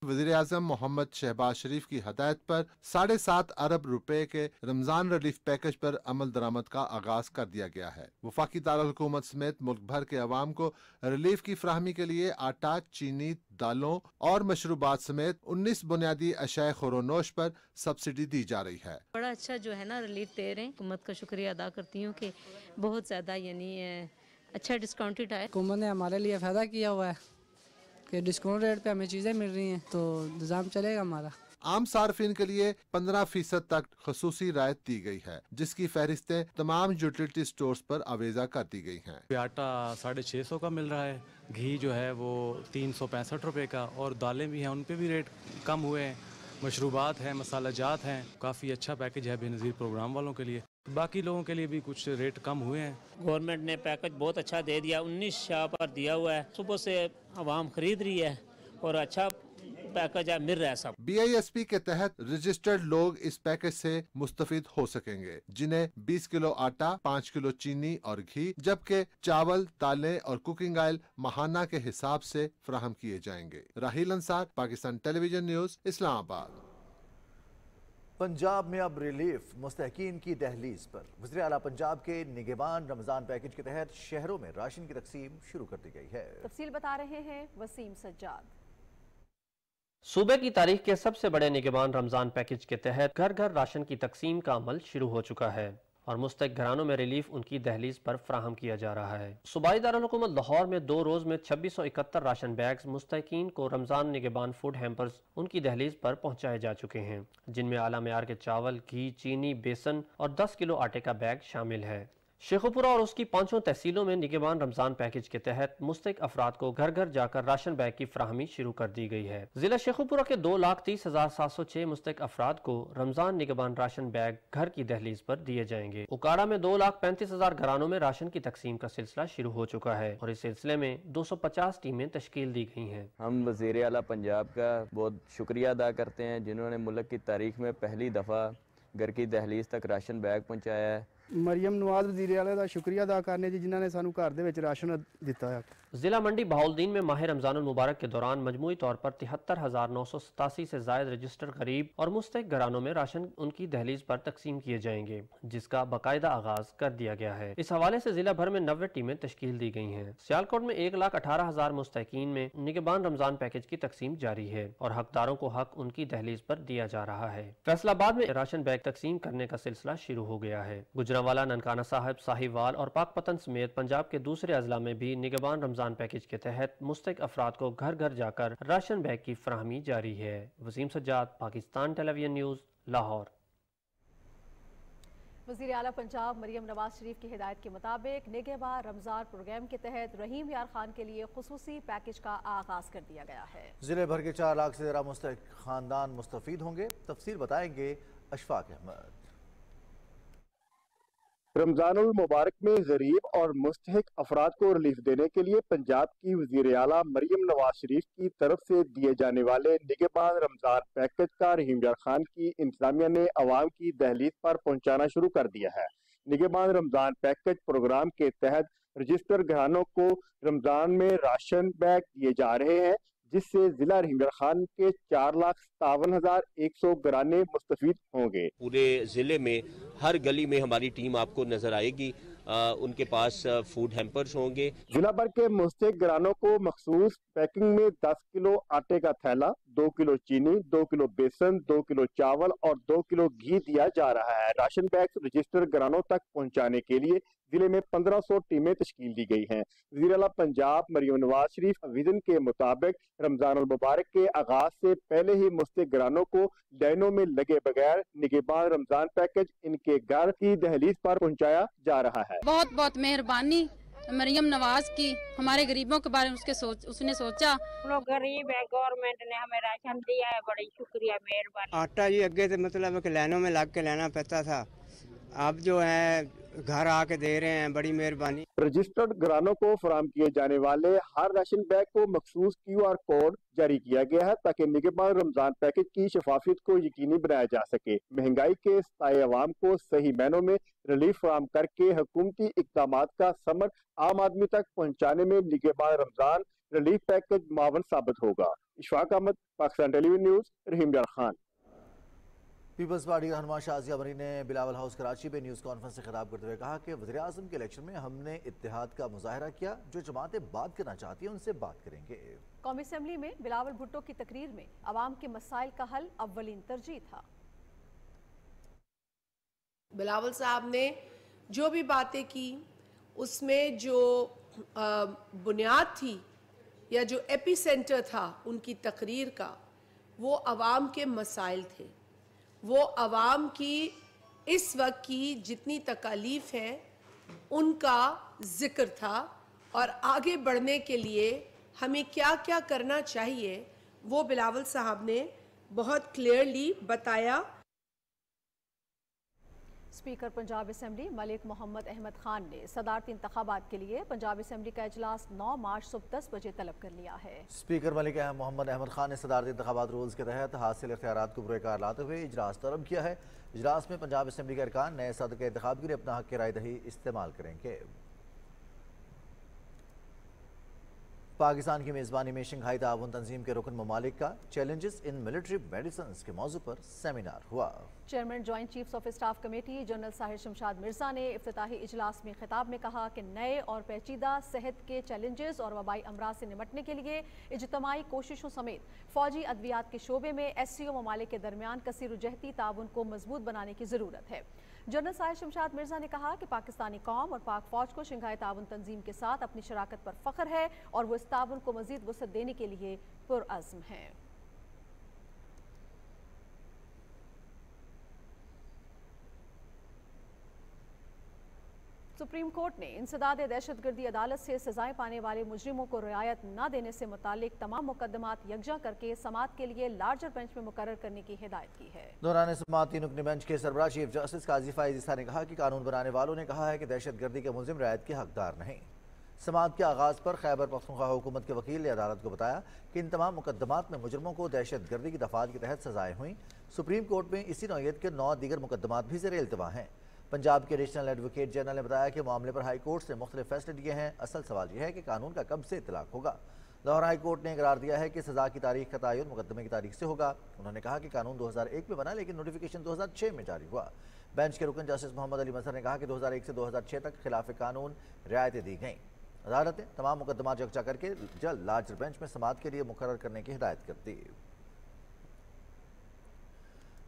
वज़ीर आज़म मोहम्मद शहबाज शरीफ की हदायत पर 7.5 अरब रुपए के रमजान रिलीफ पैकेज पर अमल दरामद का आगाज कर दिया गया है। वफाकी दारुल हुकूमत समेत मुल्क भर के अवाम को रिलीफ की फराहमी के लिए आटा, चीनी, दालों और मशरूबात समेत 19 बुनियादी अशाए खुरोनोश पर सब्सिडी दी जा रही है। बड़ा अच्छा जो है ना रिलीफ दे रहे हैं। हुकूमत का शुक्रिया अदा करती हूँ कि बहुत ज़्यादा यानी अच्छा डिस्काउंटेड है। हुकूमत ने हमारे लिए फ़ायदा किया हुआ है कि डिस्काउंट रेट पे हमें चीज़ें मिल रही हैं, तो निज़ाम चलेगा हमारा। आम सार्फिन के लिए 15% तक खसूसी रायत दी गई है, जिसकी फहरिस्तें तमाम यूटिलिटी स्टोर्स पर आवेजा कर दी गई हैं। आटा 650 का मिल रहा है, घी जो है वो 365 रुपए का, और दालें भी हैं उन पे भी रेट कम हुए हैं, मशरूबात हैं, मसालाजात हैं। काफ़ी अच्छा पैकेज है बेनज़ीर प्रोग्राम वालों के लिए। बाकी लोगों के लिए भी कुछ रेट कम हुए हैं। गवर्नमेंट ने पैकेज बहुत अच्छा दे दिया, 19 शाह पर दिया हुआ है। सुबह से आवाम खरीद रही है और अच्छा पैकेज है, मिल रहा है सब। BISP के तहत रजिस्टर्ड लोग इस पैकेज से मुस्तफिद हो सकेंगे, जिन्हें 20 किलो आटा, 5 किलो चीनी और घी, जबकि चावल, दालें और कुकिंग ऑयल माहाना के हिसाब से फराहम किए जाएंगे। Raheel Ansar, Pakistan television news, Islamabad. पंजाब में अब रिलीफ मुस्तहकीन की दहलीज पर। वज़ीर आला पंजाब के निगहबान रमजान पैकेज के तहत शहरों में राशन की तकसीम शुरू कर दी गई है। तफसील बता रहे हैं वसीम सज्जाद। सूबे की तारीख के सबसे बड़े निगहबान रमजान पैकेज के तहत घर घर राशन की तकसीम का अमल शुरू हो चुका है और मुस्तहिक घरानों में रिलीफ उनकी दहलीज पर फराहम किया जा रहा है। सूबाई दारुल हुकूमत लाहौर में 2 रोज में 2671 राशन बैग्स मुस्तहिकीन को रमजान निगहबान फूड हैम्पर्स उनकी दहलीज पर पहुंचाए जा चुके हैं, जिनमें आला मेयार के चावल, घी, चीनी, बेसन और 10 किलो आटे का बैग शामिल है। शेखुपुरा और उसकी 5 तहसीलों में निगहबान रमजान पैकेज के तहत मुस्तहिक अफराद को घर घर जाकर राशन बैग की फराहमी शुरू कर दी गई है। जिला शेखुपुरा के 2,30,706 मुस्तहिक अफराद को रमजान निगहबान राशन बैग घर की दहलीज पर दिए जाएंगे। उकाड़ा में 2,35,000 घरानों में राशन की तकसीम का सिलसिला शुरू हो चुका है और इस सिलसिले में 250 टीमें तश्कील दी गई हैं। हम वज़ीर आला पंजाब का बहुत शुक्रिया अदा करते हैं, जिन्होंने मुल्क की तारीख में पहली दफ़ा घर की दहलीज तक राशन बैग पहुँचाया है। मरियम नवाज वज़ीर आला का शुक्रिया अदा करने जी, जिन्होंने सानू घर दे विच राशन दिता है। जिला मंडी बहाउलदीन में माह रमजानुल मुबारक के दौरान मजमूई तौर पर 73,987 से जायद रजिस्टर्ड गरीब और मुस्तहिक घरानों में राशन उनकी दहलीज पर तकसीम किए जाएंगे, जिसका बाकायदा आगाज कर दिया गया है। इस हवाले से जिला भर में 90 टीमें तश्कील दी गई हैं। सियालकोट में 1,18,000 मुस्तहिकीन में निगहबान रमजान पैकेज की तकसीम जारी है और हकदारों को हक उनकी दहलीज पर दिया जा रहा है। फैसलाबाद में राशन बैग तकसीम करने का सिलसिला शुरू हो गया है। गुजरांवाला, ननकाना साहिब, साहिवाल और पाकपतन समेत पंजाब के दूसरे अजला में भी निगहबान रमजान पैकेज के तहत मुस्तहिक अफराद को घर घर जाकर राशन बैग की फराहमी जारी है। Waseem Sajjad, Pakistan television news, Lahore. वज़ीर आला पंजाब मरियम नवाज शरीफ की हिदायत के मुताबिक निगहबान रमजान प्रोग्राम के तहत रहीम यार खान के लिए खुसूसी पैकेज का आगाज कर दिया गया है। जिले भर के 4 लाख से ज्यादा मुस्तहिक खानदान मुस्तफीद होंगे। तफसील बताएंगे अशफाक अहमद। रमजानुल मुबारक में गरीब और मुस्तहिक अफराद को रिलीफ देने के लिए पंजाब की वजीर आला मरियम नवाज शरीफ की तरफ से दिए जाने वाले निगहबान रमजान पैकेज का रहीम यार खान की इंतजामिया ने अवाम की दहलीज पर पहुंचाना शुरू कर दिया है। निगहबान रमजान पैकेज प्रोग्राम के तहत रजिस्टर घरानों को रमजान में राशन बैग दिए जा रहे हैं, जिससे जिला रहीम यार खान के 4,57,100 घराने मुस्तफीद होंगे। पूरे जिले में हर गली में हमारी टीम आपको नजर आएगी। उनके पास फूड हैम्पर्स होंगे। जिला भर के मुस्तहिक घरानों को मखसूस पैकिंग में 10 किलो आटे का थैला, 2 किलो चीनी, 2 किलो बेसन, 2 किलो चावल और 2 किलो घी दिया जा रहा है। राशन बैग रजिस्टर घरानों तक पहुंचाने के लिए जिले में 1500 टीमें तश्कील दी गई हैं। वज़ीर आला पंजाब मरियम नवाज शरीफ विजन के मुताबिक रमजानुल मुबारक के आगाज से पहले ही मुस्तहिक घरानों को लाइनों में लगे बगैर निगहबान रमजान पैकेज इनके घर की दहलीज पर पहुंचाया जा रहा है। बहुत बहुत मेहरबानी मरियम नवाज की, हमारे गरीबों के बारे में उसने सोचा। हम लोग गरीब है, गवर्नमेंट ने हमें राशन दिया है, बड़ी शुक्रिया, मेहरबानी। आटा जी अगे से मतलब लाइनों में लग के लेना पड़ता था, अब जो है घर आके दे रहे हैं, बड़ी मेहरबानी। रजिस्टर्ड घरानों को फराम किए जाने वाले हर राशन बैग को मखसूस QR कोड जारी किया गया है, ताकि निगहबान रमजान पैकेज की शफाफियत को यकीनी बनाया जा सके। महंगाई के सताए अवाम को सही मायनों में रिलीफ फराम करके हुकूमती इक़दामात का समर आम आदमी तक पहुँचाने में निगहबान रमजान रिलीफ पैकेज मावन साबित होगा। इशफाक अहमद, पाकिस्तान टेलीविजन न्यूज़, रहीम यार खान। पीपल्स पार्टी का रहनुमा शाजिया मरी ने बिलावल हाउस कराची में न्यूज़ कॉन्फ्रेंस से खिताब करते हुए कहा कि वज़ीर-ए-आज़म के इलेक्शन में हमने इत्तेहाद का मुजाहरा किया, जो जमातें बात करना चाहती हैं उनसे बात करेंगे। कौमी असम्बली में बिलावल भुट्टो की तकरीर में अवाम के मसाइल का हल अव्वलीन तरजीह था। बिलावल साहब ने जो भी बातें की उसमें जो बुनियाद थी या जो एपी सेंटर था उनकी तकरीर का, वो अवाम के मसाइल थे। वो अवाम की इस वक्त की जितनी तकालीफ है उनका जिक्र था, और आगे बढ़ने के लिए हमें क्या क्या करना चाहिए वो बिलावल साहब ने बहुत क्लियरली बताया। स्पीकर पंजाब असम्बली मलिक मोहम्मद अहमद खान ने सदारती इंतखाबात के लिए पंजाब असम्बली का इजलास 9 मार्च सुबह 10 बजे तलब कर लिया है। स्पीकर मलिक मोहम्मद अहमद खान ने सदारती इंतखाबात रूल्स के तहत हासिल इख्तियारात को पुरकार लाते हुए इजलास तलब किया है। इजलास में पंजाब असम्बली के अरकान नए सदर के इंतखाब के लिए अपना हक की राय दही इस्तेमाल करेंगे। पाकिस्तान की मेज़बानी में शंघाई ताउन तंजीम के रुकन ममालिक का चैलेंजेस इन मिलिट्री मेडिसिन के मौजू पर सेमिनार हुआ। Chairman joint chiefs of staff committee general Sahir Shamshad Mirza ने इफ्तिताही इजलास में खिताब में कहा कि नए और पेचीदा सेहत के चैलेंजेस और वबाई अमराज से निपटने के लिए इज्तमाही कोशिशों समेत फौजी अद्वियात के शोबे में SCO ममालिक के दरमियान कसीरुजहती ताउन को मजबूत बनाने की ज़रूरत है। जनरल साहिर शमशाद मिर्जा ने कहा कि पाकिस्तानी कौम और पाक फौज को शंघाई ताउन तंजीम के साथ अपनी शराकत पर फख्र है और वो इस ताउन को मजीद वसअत देने के लिए पुरअज़्म है। सुप्रीम कोर्ट ने इंसदाद दहशतगर्दी अदालत से सजाएं पाने वाले मुजरिमों को रियायत न देने से मुतालिक तमाम मुकदमात यकजा करके समाअत के लिए लार्जर बेंच में मुकर्रर करने की हिदायत की है। दौरान समाअत 3 रुकनी बेंच के सरबराह चीफ जस्टिस काजी फाइज ईसा ने कहा कि कानून बनाने वालों ने कहा है कि दहशतगर्दी के मुलजिम रियायत के हकदार नहीं। समाअत के आगाज पर खैबर पख्तूनख्वा हुकूमत के वकील ने अदालत को बताया कि इन तमाम मुकदमात में मुजरिमों को दहशतगर्दी की दफात के तहत सजाएं हुई। सुप्रीम कोर्ट में इसी नौयत के 9 दीगर मुकदमात भी ज़ेर इल्तवा हैं। पंजाब के एडिशनल एडवोकेट जनरल ने बताया कि मामले पर हाई कोर्ट से मुख्तलिफ फैसले दिए हैं। असल सवाल यह है कि कानून का कब से इतलाक होगा। लाहौर हाई कोर्ट ने करार दिया है कि सजा की तारीख का तयन मुकदमे की तारीख से होगा। उन्होंने कहा कि कानून 2001 में बना, लेकिन नोटिफिकेशन 2006 में जारी हुआ। बेंच के रुकन जस्टिस मोहम्मद अली मजहर ने कहा कि 2001 से 2006 तक खिलाफ कानून रियायतें दी गईं। अदालत ने तमाम मुकदमा यकजा करके जल्द लार्जर बेंच में समाअत के लिए मुकर्रर करने की हिदायत कर दी।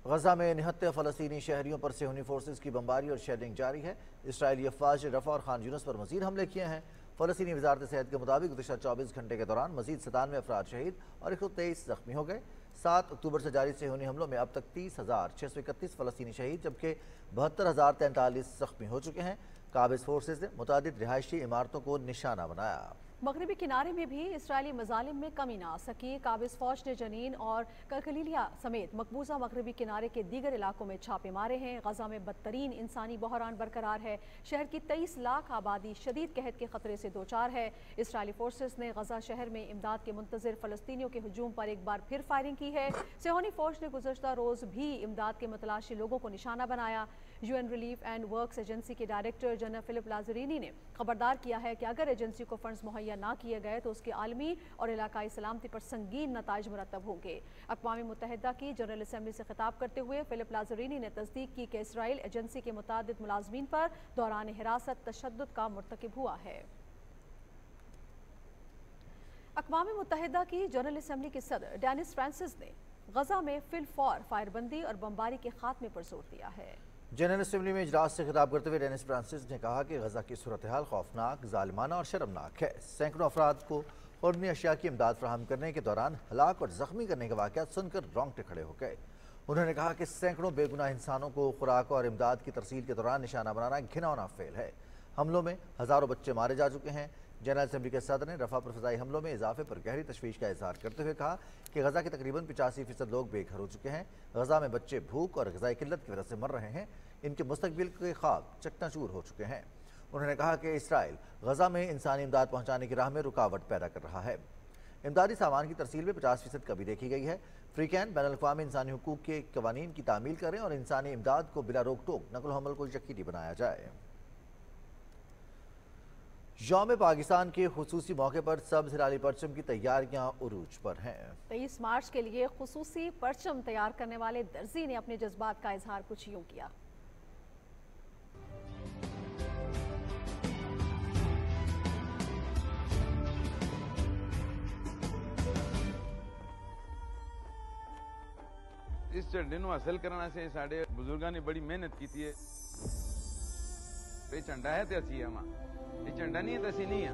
गजा में निहत्ते फ़लस्तीनी शहरियों पर सेहूनी फोर्सेज की बमबारी और शेलिंग जारी है। इसराइली अफवाज रफ़ा और खान यूनुस पर मजीद हमले किए हैं। फ़लस्तीनी वजारत सेहत के मुताबिक गुज़िश्ता 24 घंटे के दौरान मजीद 97 अफराद शहीद और 123 जख्मी हो गए। 7 अक्टूबर से जारी सेहूनी हमलों में अब तक 30,631 फ़लस्तीनी शहीद जबकि 72,043 जख्मी हो चुके हैं। काबिज फोर्सेज ने मुतादिद रिहायशी इमारतों को निशाना बनाया। मगरबी किनारे में भी इसराइली मजालिम में कमी ना आ सकी। काबिज फौज ने जनीन और कलकलिया समेत मकबूजा मगरबी किनारे के दीगर इलाकों में छापे मारे हैं। गजा में बदतरीन इंसानी बहरान बरकरार है। शहर की 23 लाख आबादी शदीद कहत के खतरे से दो चार है। इसराइली फोर्सेस ने गजा शहर में इमदाद के मुंतजर फलस्तीनियों के हुजूम पर एक बार फिर फायरिंग की है। सिहोनी फौज ने गुज़श्ता रोज भी इमदाद के मुतलाशी लोगों को निशाना बनाया। UN relief and works agency के डायरेक्टर जनरल फिलिप लाजरीनी ने खबरदार किया है कि अगर एजेंसी को फंड्स मुहैया ना किए गए तो उसके आलमी और इलाकाई सलामती पर संगीन नताइज मुरतब होंगे। अक़वाम मुत्तहिदा की जनरल असम्बली से खिताब करते हुए फिलिप लाजरीनी ने तस्दीक की कि इसराइल एजेंसी के मुतादिद मुलाजमीन पर दौरान हिरासत तशद्दुद का मुर्तकिब हुआ है। अक़वाम मुत्तहिदा की जनरल असम्बली के सदर डेनिस फ्रांसिस ने गजा में फिलफौर फायरबंदी और बमबारी के खात्मे पर जोर दिया है। जनरल असम्बली में इजलास से खिताब करते हुए डेनिस फ्रांसिस ने कहा कि गजा की सूरत हाल खौफनाक, जालिमाना और शर्मनाक है। सैकड़ों अफराद को फ़ौरनी अशिया की इमदाद फराहम करने के दौरान हलाक और ज़ख्मी करने के वाक़यात सुनकर रोंगटे खड़े हो गए। उन्होंने कहा कि सैकड़ों बेगुनाह इंसानों को खुराक और इमदाद की तरसील के दौरान निशाना बनाना घिनौना फेल है। हमलों में हज़ारों बच्चे मारे जा चुके हैं। जनरल असम्बली के सदर ने रफा पर फ़िज़ाई हमलों में इजाफे पर गहरी तशवीश का इजहार करते हुए कहा कि गजा के तकरीबन 85% लोग बेघर हो चुके हैं। गजा में बच्चे भूख और ग़िज़ाई किल्लत की वजह से मर रहे हैं। इनके मुस्तकबिल के ख्वाब चकनाचूर हो चुके हैं। उन्होंने कहा कि इसराइल गजा में इंसानी इमदाद पहुँचाने की राह में रुकावट पैदा कर रहा है। इमदादी सामान की तरसील में 50% कमी देखी गई है। फ्रीकैन बैनुल-अक़वामी इंसानी हुकूक के कवानीन की तामील करें और इंसानी इमदाद को बिला रोक टोक नक़ल हमल को यकीनी बनाया जाए। यौम पाकिस्तान के खुसूसी मौके पर सब्ज़ हिलाली परचम की तैयारियां उरूज पर हैं। 23 मार्च के लिए खुसूसी परचम तैयार करने वाले दर्जी ने अपने जज्बात का इजहार कुछ यूं किया। इस झंडे को हासिल करने से साढ़े बुजुर्गों ने बड़ी मेहनत की है। झंडा है तो असी हम ये झंडा नहीं है तो असी नहीं है।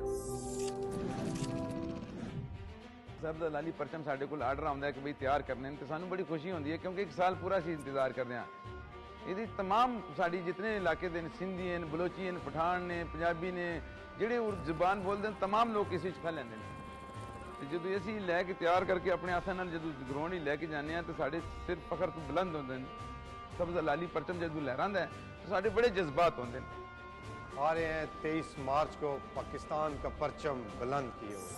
सब्ज़ हिलाली परचम साढ़े को आर्डर आता है कि भाई तैयार करने तो सानू बड़ी खुशी होती है क्योंकि एक साल पूरा असी इंतजार करते हैं। ये तमाम साड़ी जितने इलाके के सिंधी हैं, बलोची हैं, पठान ने, पंजाबी ने, जेडे जुबान बोलते हैं तमाम लोग इस हिस्सा लेंगे। जो असी लैके तैयार करके अपने हाथों नाल जो ग्राउंड ही लैके जाने हैं तो साढ़े सिर फखर तो बुलंद होते हैं। सब्ज़ हिलाली परचम जो लहराता है तो साढ़े बड़े जज्बात होते हैं। आ रहे हैं 23 मार्च को पाकिस्तान का परचम बुलंद किए हुए।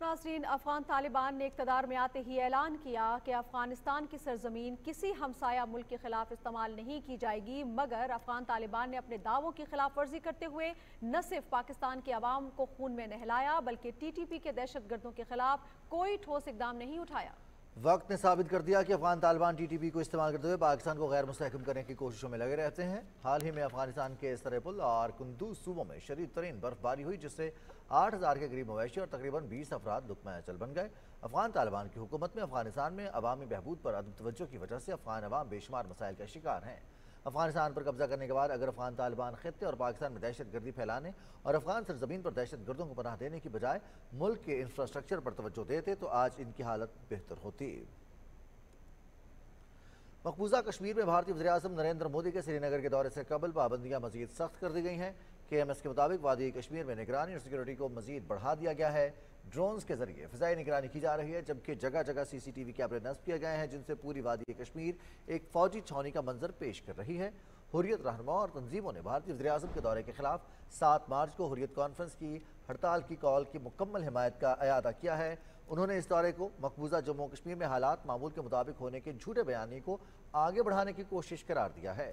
नाज़रीन, अफगान तालिबान ने इक़्तिदार में आते ही ऐलान किया कि अफगानिस्तान की सरजमीन किसी हमसाया मुल्क के खिलाफ इस्तेमाल नहीं की जाएगी। मगर अफगान तालिबान ने अपने दावों की खिलाफ वर्जी करते हुए न सिर्फ पाकिस्तान के अवाम को खून में नहलाया बल्कि TTP के दहशतगर्दों के खिलाफ कोई ठोस इकदाम नहीं उठाया। वक्त ने साबित कर दिया कि अफगान तालिबान TTP को इस्तेमाल करते हुए पाकिस्तान को गैर मुस्तहकम करने की कोशिशों में लगे रहते हैं। हाल ही में अफगानिस्तान के सरपुल और कुंदूज सूबों में शदीद तरीन बर्फबारी हुई जिससे 8000 के करीब मवेशी और तकरीबन 20 अफराद लुक़मा अचल बन गए। अफगान तालिबान की हुकूमत में अफगानिस्तान में अवामी बहबूद पर अदम तवज्जो की वजह से अफगान अवाम बेशुमार मसाइल का शिकार हैं। अफगानिस्तान पर कब्जा करने के बाद अगर अफगान तालिबान खित्ते और पाकिस्तान में दहशत गर्दी फैलाने और अफगान सरजमीन पर दहशत गर्दों को पनाह देने की बजाय मुल्क के इंफ्रास्ट्रक्चर पर तवज्जो देते तो आज इनकी हालत बेहतर होती। मकबूजा कश्मीर में भारतीय वज़ीर-ए-आज़म नरेंद्र मोदी के श्रीनगर के दौरे से कबल पाबंदियां मजीद सख्त कर दी गई हैं। KMS के मुताबिक वादी कश्मीर में निगरानी और सिक्योरिटी को मजीद बढ़ा दिया गया है। ड्रोन्स के जरिए फ़िज़ाई निगरानी की जा रही है जबकि जगह जगह CCTV कैमरे नस्ब किए गए हैं जिनसे पूरी वादी कश्मीर एक फौजी छावनी का मंजर पेश कर रही है। हुर्रियत रहनुमा और तंजीमों ने भारतीय वज़ीर-ए-आज़म के दौरे के खिलाफ 7 मार्च को हुर्रियत कॉन्फ्रेंस की हड़ताल की कॉल की मुकम्मल हिमायत का अयादा किया है। उन्होंने इस दौरे को मकबूजा जम्मू कश्मीर में हालात मामूल के मुताबिक होने के झूठे बयानी को आगे बढ़ाने की कोशिश करार दिया है।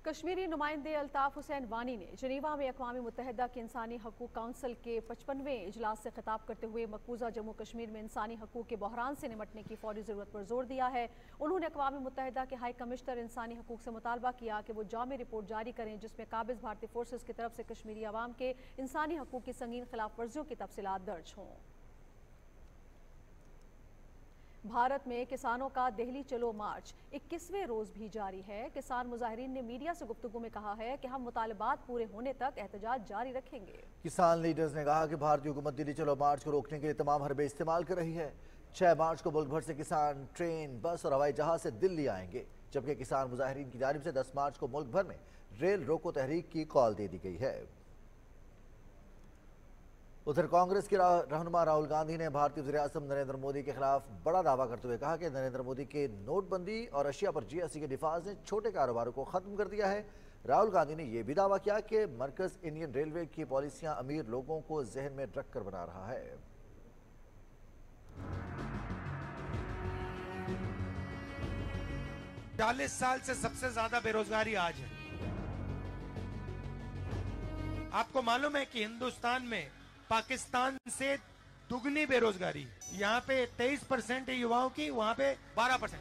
कश्मीरी नुमाइंदे अल्ताफ़ हुसैन वानी ने जनीवा में अक़वाम मुत्तहिदा के इंसानी हकूक़ काउंसिल के 55वें इजलास से खिताब करते हुए मकबूजा जम्मू कश्मीर में इंसानी हकूक़ के बहरान से निमटने की फौरी ज़रूरत पर जोर दिया है। उन्होंने अक़वाम मुत्तहिदा के हाई कमिश्नर इंसानी हकूक़ से मुतालबा किया कि वो जामी रिपोर्ट जारी करें जिसमें काबिज़ भारतीय फोर्सेस की तरफ से कश्मीरी अवाम के इंसानी हकूक़ की संगीन खिलाफ वर्जियों की तफसीलात दर्ज हों। भारत में किसानों का दिल्ली चलो मार्च 21वें रोज भी जारी है। किसान मुजाहिरीन ने मीडिया से गुफ्तगू में कहा है कि हम मुतालबात पूरे होने तक एहतजाज जारी रखेंगे। किसान लीडर्स ने कहा कि भारतीय हुकूमत दिल्ली चलो मार्च को रोकने के लिए तमाम हरबे इस्तेमाल कर रही है। 6 मार्च को मुल्क भर से किसान ट्रेन, बस और हवाई जहाज से दिल्ली आएंगे। जबकि किसान मुजाहिरीन की जानिब से 10 मार्च को मुल्क भर में रेल रोको तहरीक की कॉल दे दी गई है। उधर कांग्रेस के रहनुमा राहुल गांधी ने भारतीय वज़ीर-ए-आज़म नरेंद्र मोदी के खिलाफ बड़ा दावा करते हुए कहा कि नरेंद्र मोदी के नोटबंदी और अशिया पर जीएसटी के निफाज ने छोटे कारोबारों को खत्म कर दिया है। राहुल गांधी ने यह भी दावा किया कि मरकज इंडियन रेलवे की पॉलिसियां अमीर लोगों को जहन में रखकर बना रहा है। 40 साल से सबसे ज्यादा बेरोजगारी आज है। आपको मालूम है कि हिंदुस्तान में पाकिस्तान से दुगनी बेरोजगारी, यहाँ पे 23% है युवाओं की, वहां पे 12%।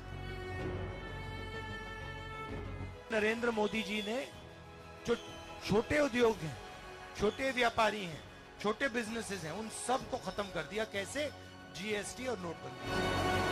नरेंद्र मोदी जी ने जो छोटे उद्योग हैं, छोटे व्यापारी हैं, छोटे बिजनेसेस हैं, उन सब को खत्म कर दिया। कैसे? जीएसटी और नोटबंदी।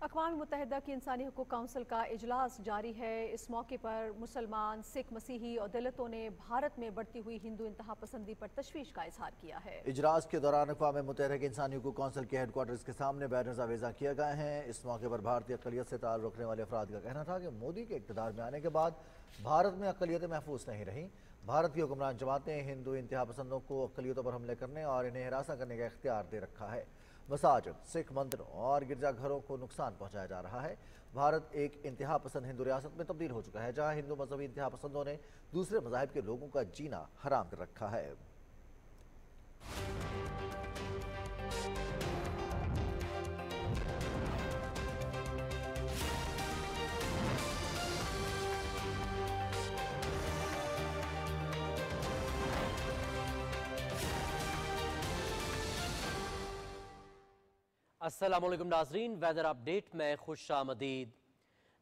अक़वाम मुत्तहिदा की इंसानी हुकूक काउंसिल का इजलास जारी है। इस मौके पर मुसलमान, सिख, मसीही और दलितों ने भारत में बढ़ती हुई हिंदू इंतहा पसंदी पर तशवीश का इजहार किया है। इजलास के दौरान अक़वाम मुत्तहिदा के इंसानी हुकूक काउंसिल के हेडक्वार्टर्स के सामने बैनर्स आवेज़ा किए गए हैं। इस मौके पर भारतीय अक़लियत से ताल्लुक़ रखने वाले अफराद का कहना था कि मोदी के इक़्तिदार में आने के बाद भारत में अक़लियतें महफूज नहीं रहीं। भारत की हुक्मरान जमातें हिंदू इंतहा पसंदों को अक़लियतों पर हमले करने और इन्हें हिरासा करने का इख्तियार दे रखा है। मसाजिद, सिख मंदिरों और गिरजाघरों को नुकसान पहुंचाया जा रहा है। भारत एक इंतहा पसंद हिंदू रियासत में तब्दील हो चुका है, जहां हिंदू मजहबी इंतहा पसंदों ने दूसरे मज़ाहिब के लोगों का जीना हराम कर रखा है। अस्सलामुअलैकुम नाजरीन, वेदर अपडेट में खुशामदीद।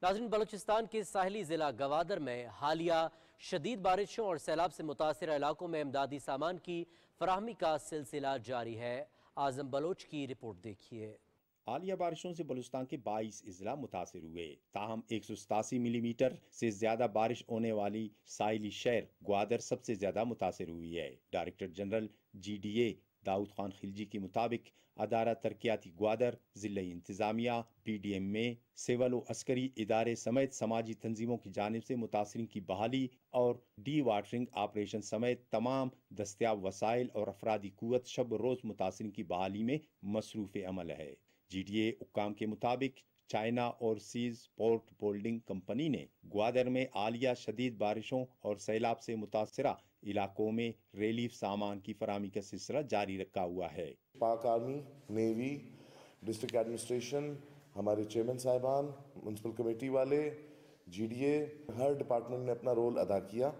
नाजरीन, बलूचिस्तान के साहिली ज़िला गवादर में हालिया शदीद बारिशों और सैलाब से मुतासिर इलाकों में इमदादी सामान की फराहमी का सिलसिला जारी है। आजम बलोच की रिपोर्ट देखिए। हालिया बारिशों से बलूचिस्तान के 22 अजला मुतासिर हुए। ताहम 187 मिलीमीटर से ज्यादा बारिश होने वाली साहिली शहर ग्वादर सबसे ज्यादा मुतासिर हुई है। Director general GDA Dawood Khan Khilji के मुताबिक अदारा तरक्याती ग्वादर, ज़िला इंतज़ामिया, PDM में सिविल व अस्करी इदारे समेत समाजी तंजीमों की जानिब से मुतासरीन की बहाली और डी वाटरिंग ऑपरेशन समेत तमाम दस्तियाब वसाइल और अफरादी कुव्वत शब रोज़ मुतासरीन की बहाली में मसरूफ़ अमल है। GDA हुक्काम के मुताबिक चाइना और सीज पोर्ट होल्डिंग कंपनी ने ग्वादर में आलिया शदीद बारिशों और सैलाब से मुतासरा इलाकों में रिलीफ सामान की फराहमी का सिलसिला जारी रखा हुआ है। पाक आर्मी, नेवी, डिस्ट्रिक्ट एडमिनिस्ट्रेशन, हमारे चेयरमैन साहिबान, म्युनिसिपल कमेटी वाले, GDA, हर डिपार्टमेंट ने अपना रोल अदा किया,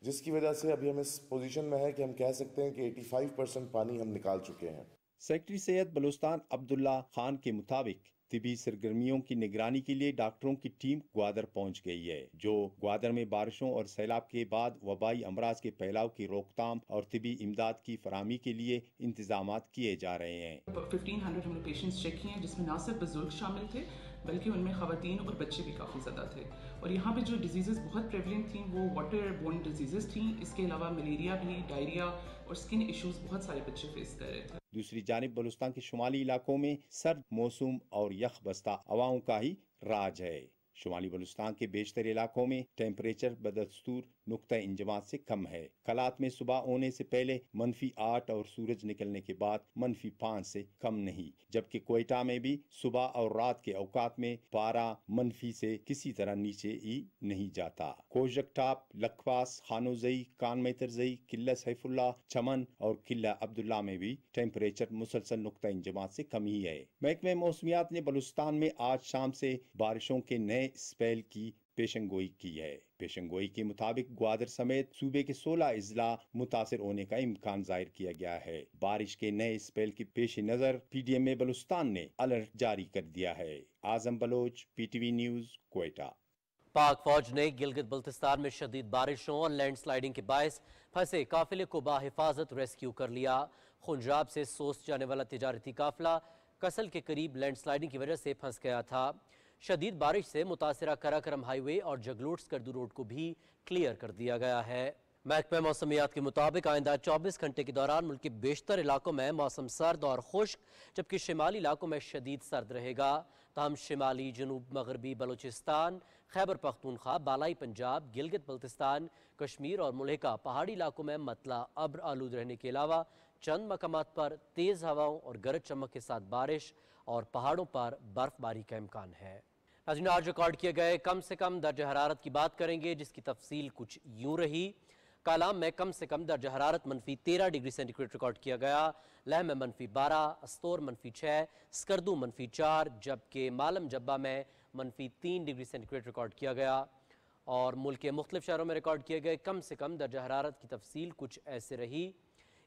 जिसकी वजह से अभी हम इस पोजीशन में है कि हम कह सकते हैं कि 85% पानी हम निकाल चुके हैं। सेक्रेटरी सेहत बलूचिस्तान अब्दुल्ला खान के मुताबिक तिबी सरगर्मियों की निगरानी के लिए डॉक्टरों की टीम ग्वादर पहुंच गई है, जो ग्वादर में बारिशों और सैलाब के बाद वबाई अमराज के फैलाव की रोकथाम और तिबी इमदाद की फराहमी के लिए इंतजामात किए जा रहे हैं। 1500 हमने पेशेंट्स चेक किए हैं, जिसमें न सिर्फ बुजुर्ग शामिल थे बल्कि उनमें खवातीन और बच्चे भी काफ़ी ज़्यादा थे। और यहाँ पे जो डिजीज़ बहुत प्रेवलेंट थी वो वाटर बोर्न डिजीज़ थी। इसके अलावा मलेरिया भी, डायरिया और स्किन इश्यूज बहुत सारे बच्चे फेस कर रहे थे। दूसरी जानिब बलूचिस्तान के शुमाली इलाकों में सर्द मौसम और यख बस्ता हवाओं का ही राज है। शुमाली बलूचिस्तान के बेशतर इलाकों में टेम्परेचर बदस्तूर नुक्ता इंजमात से कम है। कलात में सुबह होने से पहले -8 और सूरज निकलने के बाद -5 से कम नहीं, जबकि कोयटा में भी सुबह और रात के औकात में पारा मनफी से किसी तरह नीचे ही नहीं जाता। कोशक टाप, लखवास, खानोजई, कानमेतरजई, किला सैफुल्ला, चमन और किला अब्दुल्ला में भी टेम्परेचर मुसलसल नुक्ता इंजमात से कम ही है। महकमे मौसमियात ने बलूचिस्तान में आज शाम से बारिशों के नए स्पेल की पेशंगोई की है। पेशंगोई के मुताबिक ग्वादर समेत सूबे के 16 अजला मुतासिर होने का इम्कान जाहिर किया गया है। बारिश के नए स्पेल के पेश नजर PDM में बलूचिस्तान ने अलर्ट जारी कर दिया है। आजम बलोच, PTV न्यूज, क्वेटा। पाक फौज ने गिलगित बल्तिस्तान में शदीद बारिशों और लैंडस्लाइडिंग के बायस फंसे काफिले को बाहिफाजत रेस्क्यू कर लिया। खुंजाब से सोस जाने वाला तिजारती काफिला कसल के करीब लैंडस्लाइडिंग की वजह से फंस गया था। शदीद बारिश से मुतासिरा कराकरम हाईवे और जगलूट स्कर्दू रोड को भी क्लियर कर दिया गया है। महकमा मौसमियात के मुताबिक आइंदा 24 घंटे के दौरान मुल्क के बेशतर इलाकों में मौसम सर्द और खुश्क, जबकि शिमाली इलाकों में शदीद सर्द रहेगा। तमाम शिमाली, जनूब मगरबी बलूचिस्तान, खैबर पख्तूनख्वा, बालाई पंजाब, गिलगित बल्तिस्तान, कश्मीर और मुल्हिका पहाड़ी इलाकों में मतला अब्र आलूद रहने के अलावा चंद मकामात पर तेज़ हवाओं और गरज चमक के साथ बारिश और पहाड़ों पर बर्फबारी का इम्कान है। नाज़रीन, आज रिकॉर्ड किए गए कम से कम दर्जा हरारत की बात करेंगे, जिसकी तफसील कुछ यूँ रही। कालाम में कम से कम दर्जा हरारत -13 डिग्री सेंटीग्रेड रिकॉर्ड किया गया, लह में -12, अस्तोर -6, स्कर्दू -4, जबकि मालम जब्बा में -3 डिग्री सेंटीग्रेड रिकॉर्ड किया गया। और मुल्क के मुख्तलिफ शहरों में रिकॉर्ड किए गए कम से कम दर्जा हरारत की तफसील कुछ ऐसे रही।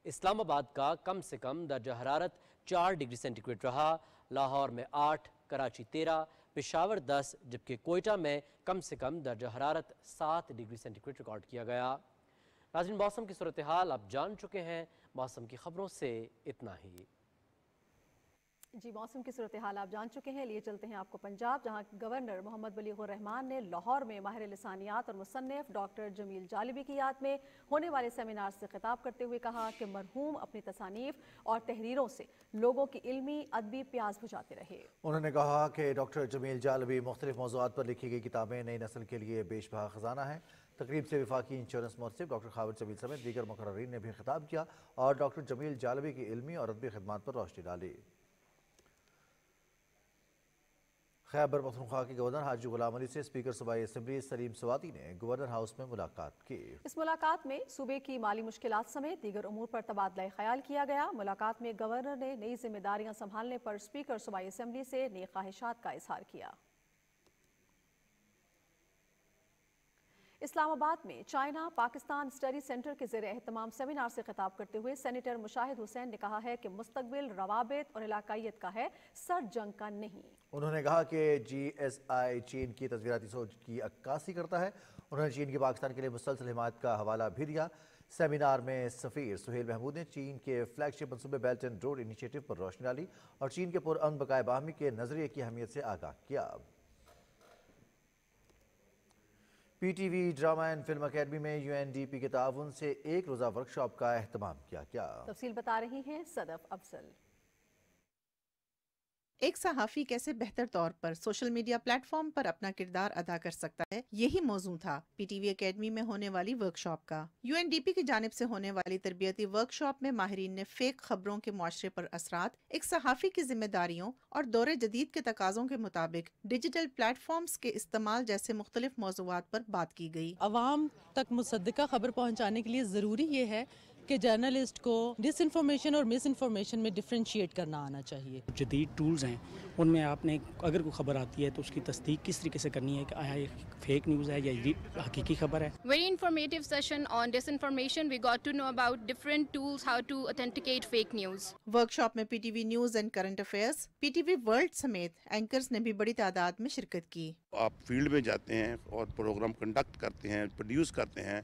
इस्लामाबाद का कम से कम दर्जा हरारत 4 डिग्री सेंटीग्रेड रहा, लाहौर में 8, कराची 13, पेशावर 10, जबकि कोयटा में कम से कम दर्जा हरारत 7 डिग्री सेंटीग्रेड रिकॉर्ड किया गया। नाज़रीन, मौसम की सूरत हाल आप जान चुके हैं। मौसम की खबरों से इतना ही। जी, मौसम की सूरत हाल आप जान चुके हैं। लिए चलते हैं आपको पंजाब, जहां गवर्नर मोहम्मद बलीगुर रहमान ने लाहौर में माहिर लिसानियात और मुसन्निफ डॉक्टर जमील जालिबी की याद में होने वाले सेमिनार से खिताब करते हुए कहा कि मरहूम अपनी तसानीफ और तहरीरों से लोगों की इल्मी अदबी प्यास बुझाते रहे। उन्होंने कहा कि डॉक्टर जमील जालिबी मुख्तलिफ मौज़ूआत पर लिखी गई किताबें नई नस्ल के लिए बेशबहा खजाना है। तकरीब से वफाकी इंश्योरेंस मुहसिब डॉक्टर खावर जमील समेत दीगर मुकर्ररीन ने भी खिताब किया और डॉक्टर जमील जालिबी की इल्मी और अदबी खिदमात पर रोशनी डाली। खैबर पख्तूनख्वा के गवर्नर हाजी गुलाम अली से स्पीकर सूबाई असम्बली सलीम सवाती ने गवर्नर हाउस में मुलाकात की। इस मुलाकात में सूबे की माली मुश्किलात समेत दीगर उमूर पर तबादला ख्याल किया गया। मुलाकात में गवर्नर ने नई जिम्मेदारियां संभालने पर स्पीकर सूबाई असम्बली से नई ख्वाहिशात का इजहार किया। इस्लामाबाद में चाइना पाकिस्तान स्टडी सेंटर के ज़ेरे एहतमाम सेमिनार से खिताब करते हुए सेनेटर मुशाहिद हुसैन ने कहा है कि मुस्तकबिल रवाबित और इलाकायत का है, सर जंग का नहीं। उन्होंने कहा कि GSI चीन की तस्वीराती सोच की अक्कासी करता है। उन्होंने चीन की पाकिस्तान के लिए मुसलसल हिमायत का हवाला भी दिया। सेमिनार में सफ़ीर सुहेल महमूद ने चीन के फ्लैगशिप मनसूबे बेल्ट एंड रोड इनिशिएटिव पर रोशनी डाली और चीन के पुरअमन बकाए बाहमी के नजरिए की अहमियत से आगाह किया। PTV drama and film academy में UNDP के ताउन से एक रोज़ा वर्कशॉप का एहतमाम किया गया। तफसील बता रही हैं सदफ अफजल। एक सहाफ़ी कैसे बेहतर तौर पर सोशल मीडिया प्लेटफॉर्म पर अपना किरदार अदा कर सकता है, यही मौजू था PTV अकेडमी में होने वाली वर्कशॉप का। UNDP की जानिब से होने वाली तरबियती वर्कशॉप में माहिरीन ने फेक खबरों के मुआशरे पर असरात, एक सहाफ़ी की जिम्मेदारियों और दौरे जदीद के तकाज़ों के मुताबिक डिजिटल प्लेटफॉर्म्स के इस्तेमाल जैसे मुख्तलिफ मौज़ूआत पर बात की गई। अवाम तक मुसद्दका खबर पहुँचाने के लिए ज़रूरी ये है कि जर्नलिस्ट को डिसइंफॉर्मेशन और मिस इन्फॉर्मेशन में डिफ्रेंशिएट करना आना चाहिए। जदीद टूल्स हैं, उनमें आपने अगर कोई खबर आती है तो उसकी तस्दीक किस तरीके से करनी है कि आया ये फेक न्यूज़ है या ये हकीकी खबर है। Very informative session on disinformation. We got to know about different tools how to authenticate fake news. Workshop में PTV news and current affairs, PTV world समेत एंकर्स ने भी बड़ी तादाद में शिरकत की। आप फील्ड में जाते हैं और प्रोग्राम कंडक्ट करते हैं, प्रोड्यूस करते हैं,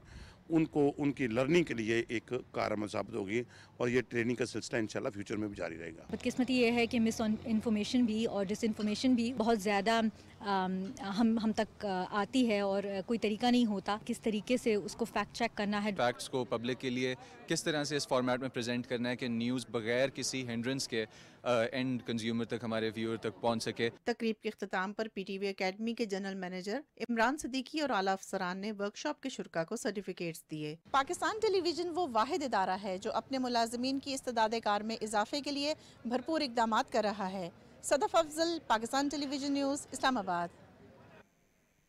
उनको उनकी लर्निंग के लिए एक कारगर साबित होगी और ये ट्रेनिंग का सिलसिला इंशाल्लाह फ्यूचर में भी जारी रहेगा। बदकिस्मती ये है कि मिस इन्फॉर्मेशन भी और डिसइन्फॉर्मेशन भी बहुत ज़्यादा हम तक आती है और कोई तरीका नहीं होता किस तरीके से उसको फैक्ट चेक करना है। फैक्ट्स को पब्लिक के लिए किस तरह से इस फॉर्मेट में प्रेजेंट करना है कि न्यूज़ बगैर किसी हिंड्रेंस के एंड कंज्यूमर तक, हमारे व्यूअर तक पहुंच सके। तकरीब के इख्तिताम पर PTV अकेडमी के जनरल मैनेजर इमरान सदीकी और आला अफसरान ने वर्कशॉप के शुरका को सर्टिफिकेट्स दिए। पाकिस्तान टेलीविजन वो वाहिद इदारा है जो अपने मुलाजमीन की इस्तेदाद कार में इजाफे के लिए भरपूर इकदाम कर रहा है। Sadaf Afzal, Pakistan television news, Islamabad.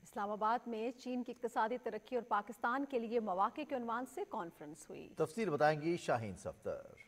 इस्लामाबाद में चीन की इक्तिसादी तरक्की और पाकिस्तान के लिए मौके के उन्वान से कॉन्फ्रेंस हुई। तफसील बताएंगी शाहीन सफ्तर।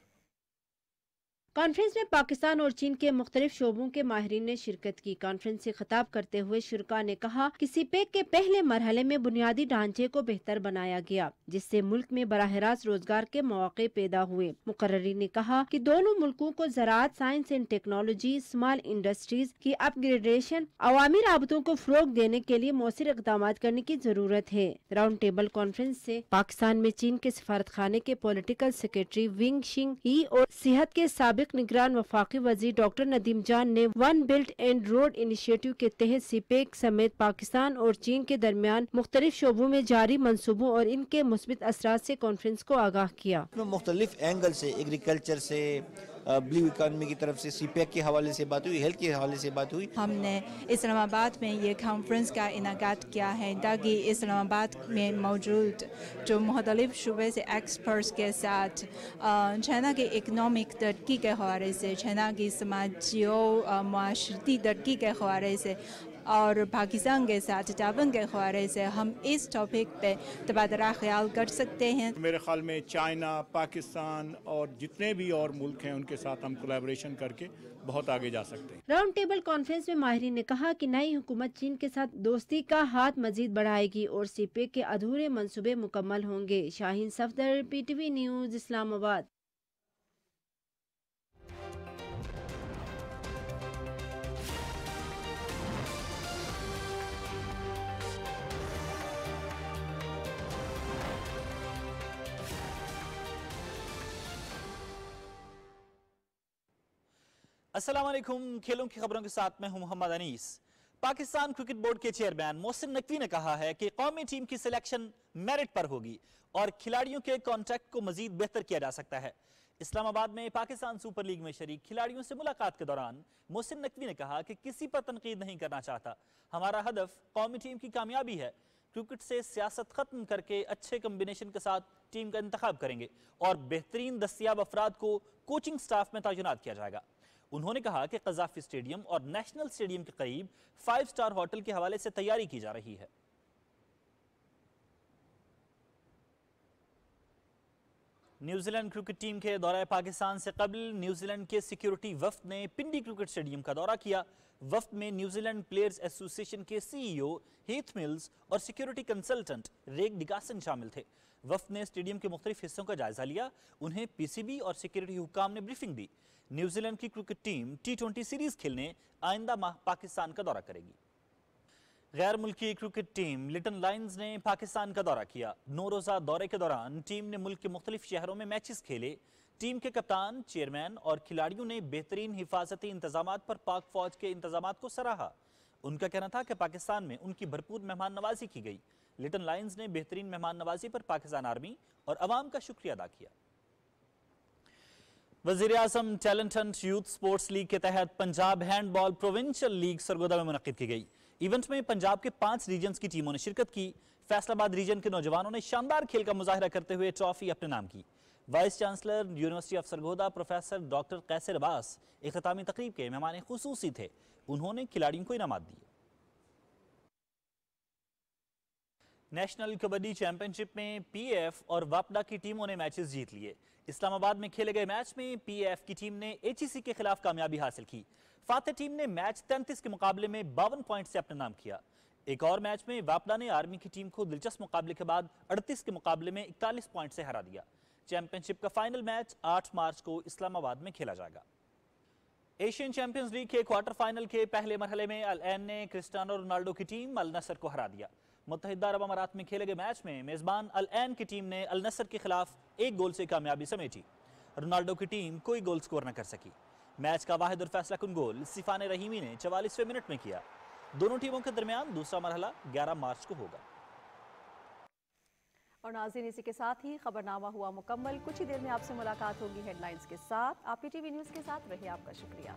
कॉन्फ्रेंस में पाकिस्तान और चीन के मुख्तलिफ शोबों के माहिरीन ने शिरकत की। कॉन्फ्रेंस से खिताब करते हुए शुरा ने कहा कि सीपेक के पहले मरहले में बुनियादी ढांचे को बेहतर बनाया गया, जिससे मुल्क में बराह रास्त रोजगार के मौके पैदा हुए। मुकर्ररीन ने कहा कि दोनों मुल्कों को ज़राअत, science and technology, small industries की अपग्रेडेशन, अवामी राबतों को फरोग देने के लिए मौसर इक़दाम करने की जरूरत है। राउंड टेबल कॉन्फ्रेंस से पाकिस्तान में चीन के सफारत खाने के पॉलिटिकल सेक्रेटरी विंग शिंग ही और सेहत के साबिक सबक निगरान वफाकी वज़ीर डॉक्टर नदीम जान ने one belt and road initiative के तहत सीपेक समेत पाकिस्तान और चीन के दरमियान मुख्तलिफ शोबों में जारी मंसूबों और इनके मुस्बित असरात से कॉन्फ्रेंस को आगाह किया। मुख्तलिफ एंगल से एग्रीकल्चर से ब्लू इकॉनमी की तरफ से सीपेक के हवाले से बात हुई, हेल्थ के हवाले से बात हुई। हमने इस्लामाबाद में ये कॉन्फ्रेंस का इनाकात किया है ताकि इस्लामाबाद में मौजूद जो मुख्तलिफ शुबे से एक्सपर्ट्स के साथ चाइना के इकनॉमिक तरक्की के हवाले से, चाइना की समाजी और माशरती तरक्की के हवाले से और पाकिस्तान के साथ ताबन के हवाले से हम इस टॉपिक पे तबादला ख्याल कर सकते हैं। मेरे ख्याल में चाइना, पाकिस्तान और जितने भी और मुल्क हैं उनके साथ हम कोलैबोरेशन करके बहुत आगे जा सकते हैं। राउंड टेबल कॉन्फ्रेंस में माहिरीन ने कहा कि नई हुकूमत चीन के साथ दोस्ती का हाथ मजीद बढ़ाएगी और सीपेक के अधूरे मंसूबे मुकम्मल होंगे। Shaheen Safdar, PTV news, Islamabad. अस्सलाम वालेकुम। खेलों की खबरों के साथ मैं हूं मोहम्मद अनीस। पाकिस्तान क्रिकेट बोर्ड के चेयरमैन मोहसिन नकवी ने कहा है कि कौमी टीम की सिलेक्शन मेरिट पर होगी और खिलाड़ियों के कॉन्ट्रैक्ट को मजीद बेहतर किया जा सकता है। इस्लामाबाद में पाकिस्तान सुपर लीग में शरीक खिलाड़ियों से मुलाकात के दौरान मोहसिन नकवी ने कहा कि किसी पर तनकीद नहीं करना चाहता, हमारा हदफ कौमी टीम की कामयाबी है। क्रिकेट से सियासत खत्म करके अच्छे कम्बिनेशन के साथ टीम का इंतखाब करेंगे और बेहतरीन दस्तियाब अफराद को कोचिंग स्टाफ में तैनात किया जाएगा। उन्होंने कहा कि कज़ाफी स्टेडियम और नेशनल स्टेडियम के करीब 5 स्टार होटल के हवाले से तैयारी की जा रही है। न्यूजीलैंड क्रिकेट टीम के दौरे पाकिस्तान से कबल न्यूजीलैंड के सिक्योरिटी वफ्द ने पिंडी क्रिकेट स्टेडियम का दौरा किया। वफ्द में न्यूजीलैंड प्लेयर्स एसोसिएशन के CEO हीथ मिल्स और सिक्योरिटी कंसल्टेंट रेग डिगासन शामिल थे। वफ्द ने स्टेडियम के मुख्तलिफ हिस्सों का जायजा लिया। उन्हें PCB और सिक्योरिटी हुक्काम ने ब्रीफिंग दी। न्यूजीलैंड की क्रिकेट टीम T20 सीरीज खेलने आइंदा माह पाकिस्तान का दौरा करेगी। गैर मुल्की क्रिकेट टीम लिटन लायंस ने पाकिस्तान का दौरा किया। 9 रोज़ा दौरे के दौरान टीम ने मुल्क के मुख्तलिफ शहरों में मैचेस खेले। टीम के कप्तान, चेयरमैन और खिलाड़ियों ने बेहतरीन हिफाजती इंतजामात पर पाक फौज के इंतजामात को सराहा। उनका कहना था कि पाकिस्तान में उनकी भरपूर मेहमान नवाजी की गई। लिटन लायंस ने बेहतरीन मेहमान नवाजी पर पाकिस्तान आर्मी और अवाम का शुक्रिया अदा किया। वज़ीर-ए-आज़म talent hunt youth sports league के तहत Punjab handball provincial league Sargodha में मुनक्किद की गई। इवेंट में पंजाब के 5 रीजन्स की टीमों ने शिरकत की। फैसलाबाद रीजन के नौजवानों ने शानदार खेल का मुजाहिरा करते हुए ट्रॉफी अपने नाम की। Vice chancellor university of Sargodha professor doctor Qaiser Abbas इख्तितामी तकरीब के मेहमान खुसूसी थे। उन्होंने खिलाड़ियों को इनामात दिए। नेशनल कबड्डी चैंपियनशिप में PF और वापडा की टीमों ने मैचेस जीत लिए। इस्लामाबाद में खेले गए मैच में PF की टीम ने HEC के खिलाफ कामयाबी हासिल की। फातेह टीम ने मैच 33 के मुकाबले में 52 पॉइंट से अपने नाम किया। एक और मैच में वापडा ने आर्मी की टीम को दिलचस्प मुकाबले के बाद 38 के मुकाबले में 41 पॉइंट से हरा दिया। चैंपियनशिप का फाइनल मैच 8 मार्च को इस्लामाबाद में खेला जाएगा। एशियन चैंपियंस लीग के क्वार्टर फाइनल के पहले मरहले में अल ऐन ने क्रिस्टियानो रोनाल्डो की टीम अल नसर को हरा दिया। मुत्तहिदा अरब अमारात में खेले गए मैच में मेजबान अल ऐन की टीम ने अल नसर के खिलाफ 1 गोल से कामयाबी समेटी। रोनाल्डो की टीम कोई गोल स्कोर न कर सकी। मैच का वाहिद और फैसला कुन गोल सिफान रहीमी ने 44वें मिनट में किया। दोनों टीमों के दरमियान दूसरा मरहला 11 मार्च को होगा। और नाज़रीन, इसी के साथ ही खबरनामा हुआ मुकम्मल। कुछ ही देर में आपसे मुलाकात होगी हेडलाइंस के साथ। आप PTV न्यूज़ के साथ रहिए। आपका शुक्रिया।